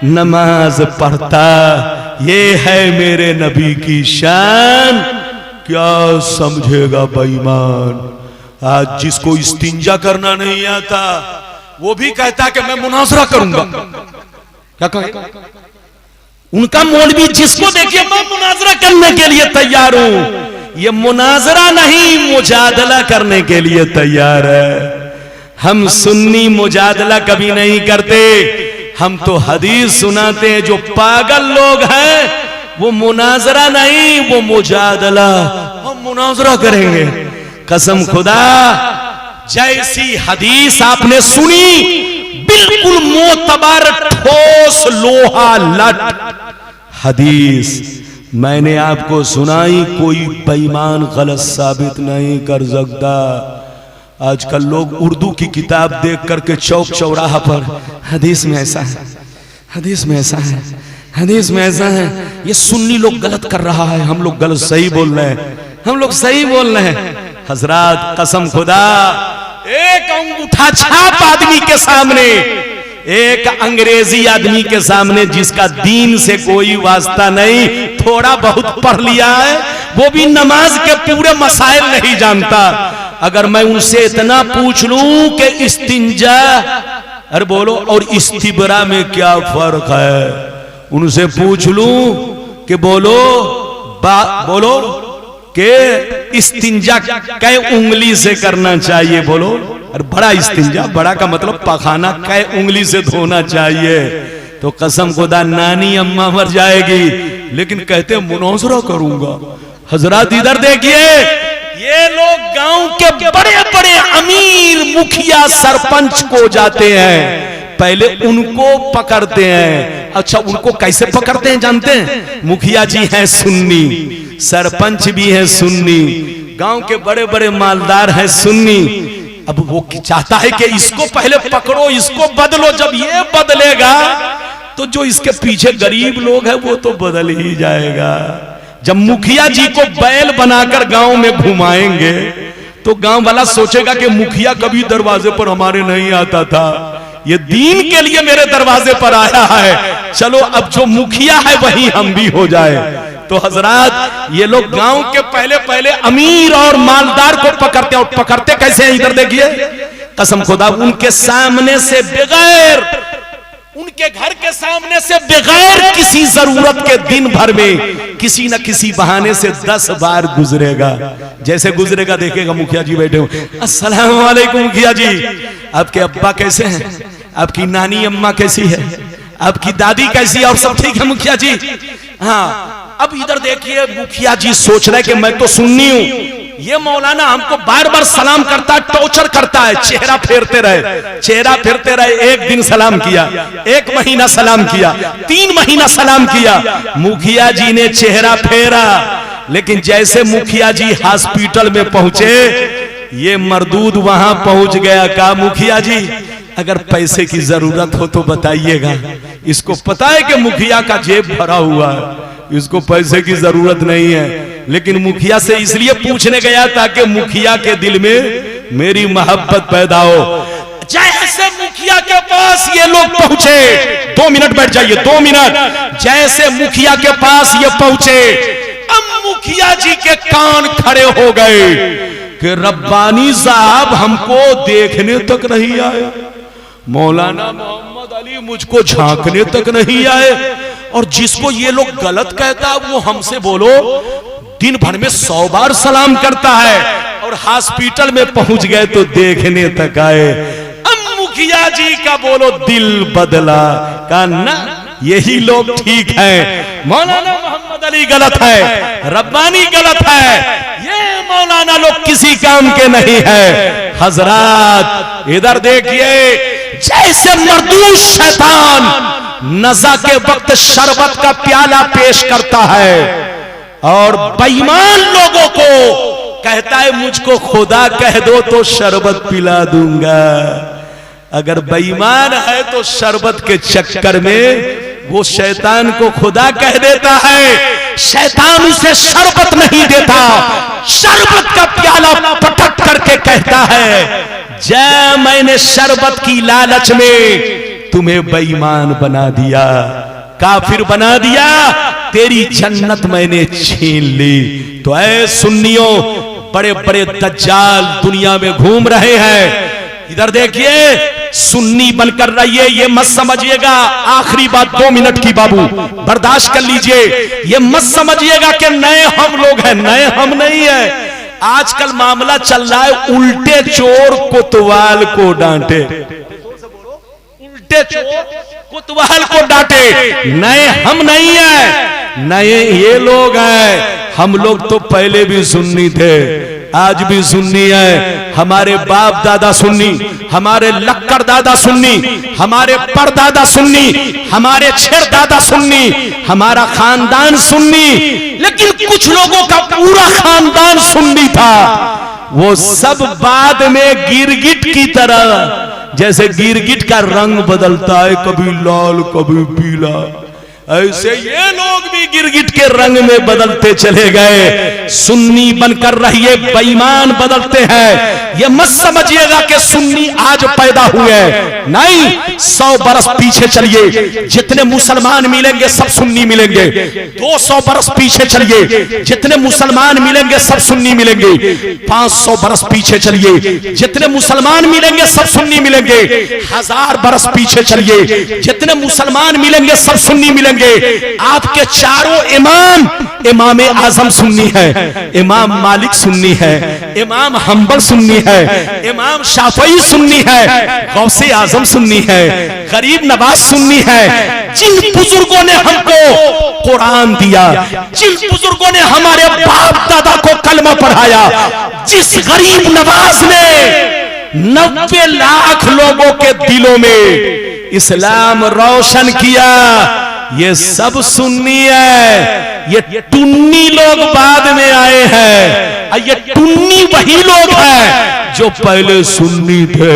नमाज पढ़ता। ये है मेरे नबी की शान, क्या समझेगा बेईमान। आज जिसको इस्तिंजा करना नहीं आता वो भी कहता कि मैं मुनाजरा करूंगा। क्या कहेगा? उनका मौलवी जिसको देखिए मैं मुनाजरा करने के लिए तैयार हूं, ये मुनाजरा नहीं मुजादला करने के लिए तैयार है। हम सुन्नी मुजादला कभी नहीं करते, हम तो हदीस सुनाते हैं। जो पागल लोग हैं वो मुनाजरा नहीं, वो मुजादला। हम मुनाजरा करेंगे, कसम खुदा। जैसी हदीस आपने सुनी बिल्कुल मोतबर ठोस लोहा लट हदीस मैंने आपको सुनाई, कोई बेईमान गलत साबित नहीं कर सकता। आजकल लोग उर्दू की किताब देख करके चौक चौराहा पर हदीस में ऐसा है, हदीस में ऐसा है, हदीस में ऐसा है। ये सुन्नी लोग गलत कर रहा है, हम लोग गलत सही बोल रहे हैं, हम लोग सही बोल रहे हैं। हजरात कसम खुदा, एक अंगूठा छाप आदमी के सामने, एक अंग्रेजी आदमी के सामने जिसका दीन से कोई वास्ता नहीं, थोड़ा बहुत पढ़ लिया है, वो भी नमाज के पूरे मसाइल नहीं जानता। अगर मैं उनसे इतना पूछ लूं कि इस्तिंजा अरे बोलो और इस्तिबरा में क्या फर्क है, उनसे पूछ लूं कि बोलो के इस्तिंजा कै उंगली से करना चाहिए, बोलो। और बड़ा इस्तिंजा, बड़ा का मतलब पखाना कै उंगली से धोना चाहिए, तो कसम खुदा नानी अम्मा मर जाएगी, लेकिन कहते मुनाजरा करूंगा। हजरात इधर देखिए, ये लोग गांव के बड़े बड़े अमीर मुखिया सरपंच को जाते हैं, पहले उनको पकड़ते हैं। अच्छा, उनको कैसे पकड़ते हैं जानते हैं? मुखिया जी हैं सुन्नी, सरपंच भी है सुन्नी, गांव के बड़े बड़े मालदार हैं सुन्नी। अब वो चाहता है कि इसको पहले पकड़ो, इसको बदलो, जब ये बदलेगा तो जो इसके पीछे गरीब लोग हैं वो तो बदल ही जाएगा। जब मुखिया जी को बैल बनाकर गांव में घुमाएंगे तो गांव वाला सोचेगा कि मुखिया कभी दरवाजे पर हमारे नहीं आता था, ये दीन के लिए मेरे दरवाजे पर आया है, चलो अब जो मुखिया है वही हम भी हो जाए। तो हजरात ये लोग गांव के पहले पहले अमीर और मालदार को पकड़ते, और पकड़ते कैसे हैं इधर देखिए, कसम खुदा उनके सामने से बगैर, उनके घर के सामने से बगैर किसी जरूरत के दिन भर में किसी न किसी बहाने से 10 बार गुजरेगा। जैसे गुजरेगा देखेगा मुखिया जी बैठे हो, अस्सलाम वालेकुम मुखिया जी, आपके अब्बा कैसे हैं, आपकी नानी अम्मा कैसी है, आपकी दादी कैसी है, और सब ठीक है मुखिया जी। हाँ, अब इधर देखिए मुखिया जी सोच रहे कि मैं तो सुन्नी हूं, ये मौलाना हमको बार बार सलाम करता है, टॉर्चर करता है, चेहरा फेरते रहे, चेहरा फेरते रहे। एक दिन सलाम किया, 1 महीना सलाम किया, 3 महीना सलाम किया, मुखिया जी ने चेहरा फेरा, लेकिन जैसे मुखिया जी हॉस्पिटल में पहुंचे, ये मरदूद वहां पहुंच गया। कहा मुखिया जी अगर पैसे की जरूरत हो तो बताइएगा। इसको पता है कि मुखिया का जेब भरा हुआ है, इसको पैसे की जरूरत नहीं है, लेकिन मुखिया से इसलिए पूछने गया ताकि मुखिया के दिल में मेरी मोहब्बत पैदा हो। जैसे मुखिया के पास ये लोग पहुंचे, 2 मिनट बैठ जाइए, 2 मिनट। जैसे मुखिया के पास ये पहुंचे, अब मुखिया जी के कान खड़े हो गए कि रब्बानी साहब हमको देखने तक नहीं आए, मौलाना मोहम्मद अली मुझको झांकने तक नहीं आए, और जिसको ये लोग गलत कहता वो हमसे बोलो दिन भर में 100 बार सलाम करता है, और हॉस्पिटल में पहुंच गए तो देखने तक आए। अब मुखिया जी का बोलो दिल बदला, का ना यही लोग ठीक है, मौलाना मोहम्मद अली गलत है, रब्बानी गलत है, ये मौलाना लोग किसी काम के नहीं है। हजरात इधर देखिए, जैसे मरदूद शैतान नज़ा के वक्त शरबत का प्याला पेश करता है और बेईमान लोगों को कहता है मुझको खुदा कह दो तो शरबत पिला दूंगा। अगर बेईमान है तो शरबत के चक्कर में वो शैतान को खुदा कह देता है, शैतान उसे शरबत नहीं देता, शरबत का प्याला पटक करके कहता है जय मैंने शरबत की लालच में तुम्हें बेईमान बना दिया, काफिर बना दिया, तेरी जन्नत मैंने छीन ली। तो ऐ सुन्नियों, बड़े बड़े दज्जाल दुनिया में घूम रहे हैं। इधर देखिए, सुन्नी बनकर रहिए, ये मत समझिएगा, आखिरी बात 2 मिनट की बाबू बर्दाश्त कर लीजिए, ये मत समझिएगा कि नए हम लोग हैं, नए हम नहीं है। आजकल मामला चल रहा है उल्टे चोर कोतवाल को डांटे, उल्टे चोर कोतवाल को डांटे, नए हम नहीं है, नए ये लोग हैं। हम लोग तो पहले भी सुन्नी थे, आज भी सुन्नी है, हमारे बाप दादा सुन्नी, हमारे लक्कर दादा सुन्नी, हमारे परदादा सुन्नी, हमारे छेर दादा सुन्नी, हमारा खानदान सुन्नी। लेकिन कुछ लोगों का पूरा खानदान सुन्नी था, वो सब बाद में गिरगिट की तरह, जैसे गिरगिट का रंग बदलता है, कभी लाल कभी पीला, ऐसे ये लोग भी गिरगिट के रंग में बदलते चले गए। सुन्नी बनकर रहिए, बेईमान बदलते हैं। ये मत समझिएगा कि सुन्नी आज पैदा हुए, नहीं, 100 बरस पीछे चलिए, जितने मुसलमान मिलेंगे सब सुन्नी मिलेंगे। 200 बरस पीछे चलिए, जितने मुसलमान मिलेंगे सब सुन्नी मिलेंगे। 500 बरस पीछे चलिए, जितने मुसलमान मिलेंगे सब सुन्नी मिलेंगे। 1000 बरस पीछे चलिए, जितने मुसलमान मिलेंगे सब सुन्नी मिलेंगे। आपके चारों इमाम, इमाम आजम सुन्नी है, इमाम मालिक सुन्नी है, इमाम हंबल सुन्नी है, इमाम शाफई सुन्नी है, गौसे आजम सुन्नी है, गरीब नवाज सुन्नी है। जिन बुजुर्गों ने हमको कुरान दिया, जिन बुजुर्गों ने हमारे बाप दादा को कलमा पढ़ाया, जिस गरीब नवाज ने 90 लाख लोगों के दिलों में इस्लाम रोशन किया, ये सब सुन्नी है। ये टुन्नी लोग बाद में आए हैं, ये टुन्नी वही लोग हैं जो पहले सुन्नी थे,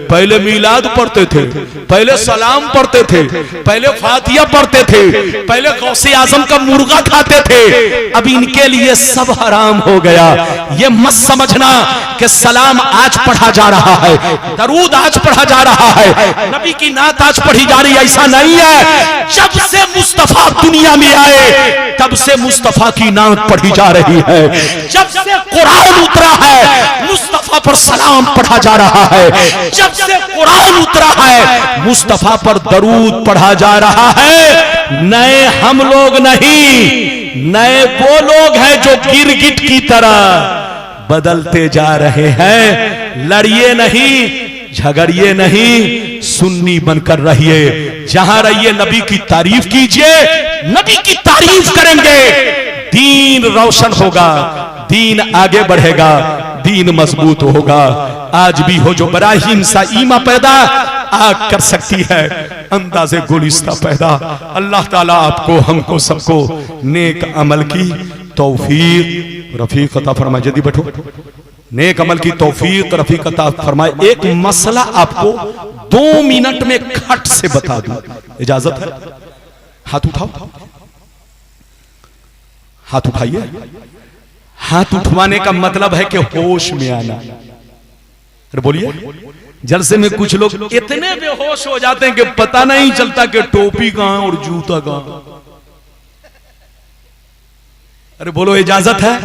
पहले मिलाद पढ़ते थे, पहले सलाम पढ़ते थे, पहले फातिया पढ़ते थे, पहले गौसे आजम का मुर्गा खाते थे। अब इनके लिए सब हराम हो गया। ये मत समझना कि सलाम आज पढ़ा जा रहा है, दरूद आज पढ़ा जा रहा है, नबी की नात आज पढ़ी जा रही है, ऐसा नहीं है। जब से मुस्तफा दुनिया में आए तब से मुस्तफा की नात पढ़ी जा रही है। जब से कुरान उतरा है मुस्तफा पर सलाम पढ़ा जा रहा है। जब से कुरान उतरा है मुस्तफा पर दरूद पढ़ा जा रहा है। नए हम लोग नहीं, नए वो लोग हैं जो गिरगिट की तरह बदलते जा रहे हैं। लड़िए नहीं, झगड़िए नहीं, सुन्नी बनकर रहिए। जहां रहिए नबी की तारीफ कीजिए, नबी की तारीफ करेंगे दीन रोशन होगा, दीन आगे बढ़ेगा, दीन मजबूत होगा। आज भी हो जो बराहीम सा ईमा पैदा आग कर सकती है अंदाज़े गुलिस्ता पैदा। अल्लाह ताला आपको हमको सबको नेक अमल की तौफीक रफीक अता फरमाए। जल्दी बैठो। नेक अमल की तौफीक रफीक अता फरमाए। एक मसला आपको 2 मिनट में खट से बता दूं, इजाजत है? हाथ उठाओ, हाथ उठाइए। हाथ उठवाने का मतलब है कि होश में आना। अरे बोलिए। जलसे में कुछ लोग इतने बेहोश हो जाते हैं कि पता नहीं चलता कि टोपी कहां और जूता कहां। अरे बोलो, इजाजत है?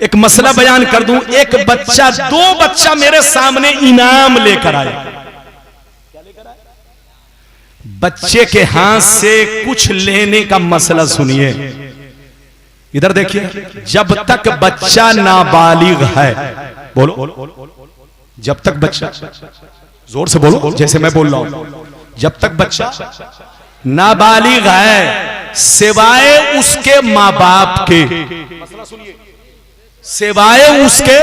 एक मसला बयान कर दूं। एक बच्चा, 2 बच्चा मेरे सामने इनाम लेकर आया। बच्चे के हाथ से कुछ लेने का मसला सुनिए, इधर देखिए। जब तक बच्चा नाबालिग है, बोलो, जब तक बच्चा, जोर से बोलो जैसे मैं बोल रहा हूं, जब तक बच्चा नाबालिग है सिवाय उसके मां बाप के, सिवाय उसके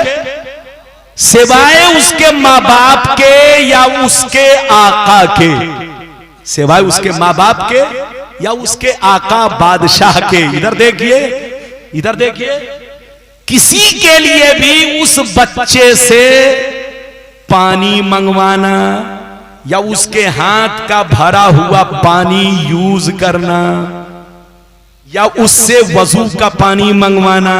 मां बाप के या उसके आका के, सिवाय उसके मां बाप के या उसके आका बादशाह के। इधर देखिए, इधर देखिए। किसी के लिए भी उस बच्चे से पानी मंगवाना या उसके हाथ का भरा हुआ पानी यूज करना या उससे वजू का पानी मंगवाना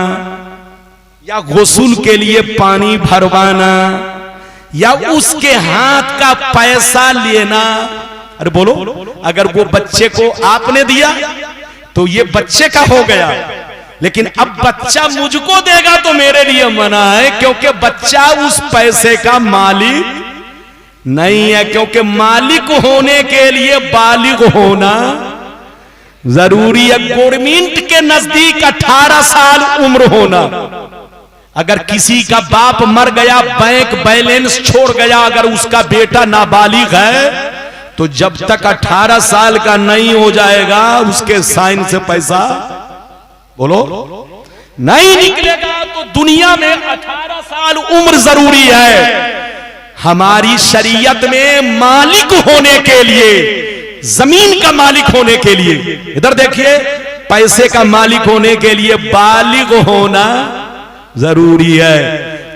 या गुस्ल के लिए पानी भरवाना या उसके हाथ का पैसा लेना। अरे बोलो, अगर वो बच्चे को आपने दिया तो ये बच्चे का हो गया, लेकिन अब बच्चा मुझको देगा तो मेरे लिए मना है, क्योंकि बच्चा उस पैसे का मालिक नहीं है। क्योंकि मालिक होने के लिए बालिग होना जरूरी है। गवर्नमेंट के नजदीक 18 साल उम्र होना। अगर किसी का बाप मर गया, बैंक बैलेंस छोड़ गया, अगर उसका बेटा नाबालिग है तो जब तक 18 साल का नहीं हो जाएगा उसके साइन से पैसा, बोलो, नहीं निकलेगा। तो दुनिया में 18 साल उम्र जरूरी है। हमारी शरीयत में मालिक होने के लिए, जमीन का मालिक होने के लिए, इधर देखिए, पैसे का मालिक होने के लिए बालिग होना जरूरी है।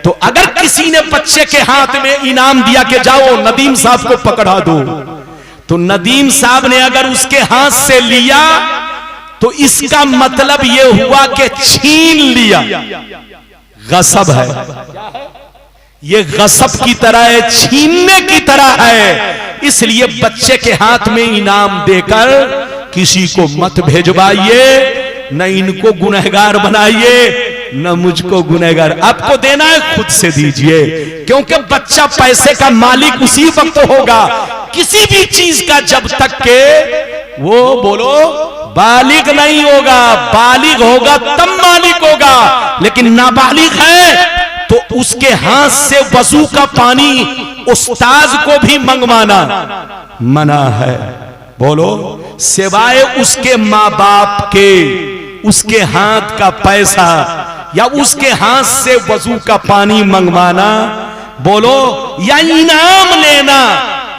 तो अगर किसी ने बच्चे के हाथ में इनाम दिया कि जाओ नदीम साहब को पकड़ा दो, तो नदीम साहब ने अगर उसके हाथ से लिया तो इसका मतलब यह हुआ कि छीन लिया। गसब है, ये गसब की तरह है, छीनने की तरह है। इसलिए बच्चे के हाथ में इनाम देकर किसी को मत भेजवाइए, न इनको गुनहगार बनाइए न मुझको गुनहगार। आपको देना है खुद से दीजिए, क्योंकि बच्चा पैसे का मालिक उसी वक्त होगा, किसी भी चीज का, जब तक के वो, बोलो, बालिग नहीं होगा। बालिग होगा तब मालिक होगा, लेकिन नाबालिग है तो उसके हाथ से वजू का पानी उस्ताद को भी मंगवाना मना है। बोलो, सिवाय उसके माँ बाप के, उसके हाथ का पैसा या उसके हाथ से वजू का पानी मंगवाना, बोलो, या इनाम लेना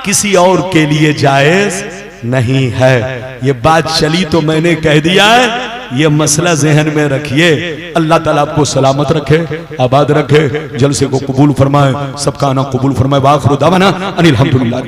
किसी और के लिए जायज नहीं है। ये बात चली तो मैंने कह दिया है, ये मसला जहन में रखिए। अल्लाह ताला आपको सलामत रखे, आबाद रखे, जलसे को कबूल फरमाए, सबका आना कबूल फरमाए। वाखिर दावाना अनिल हम्दुलिल्लाह।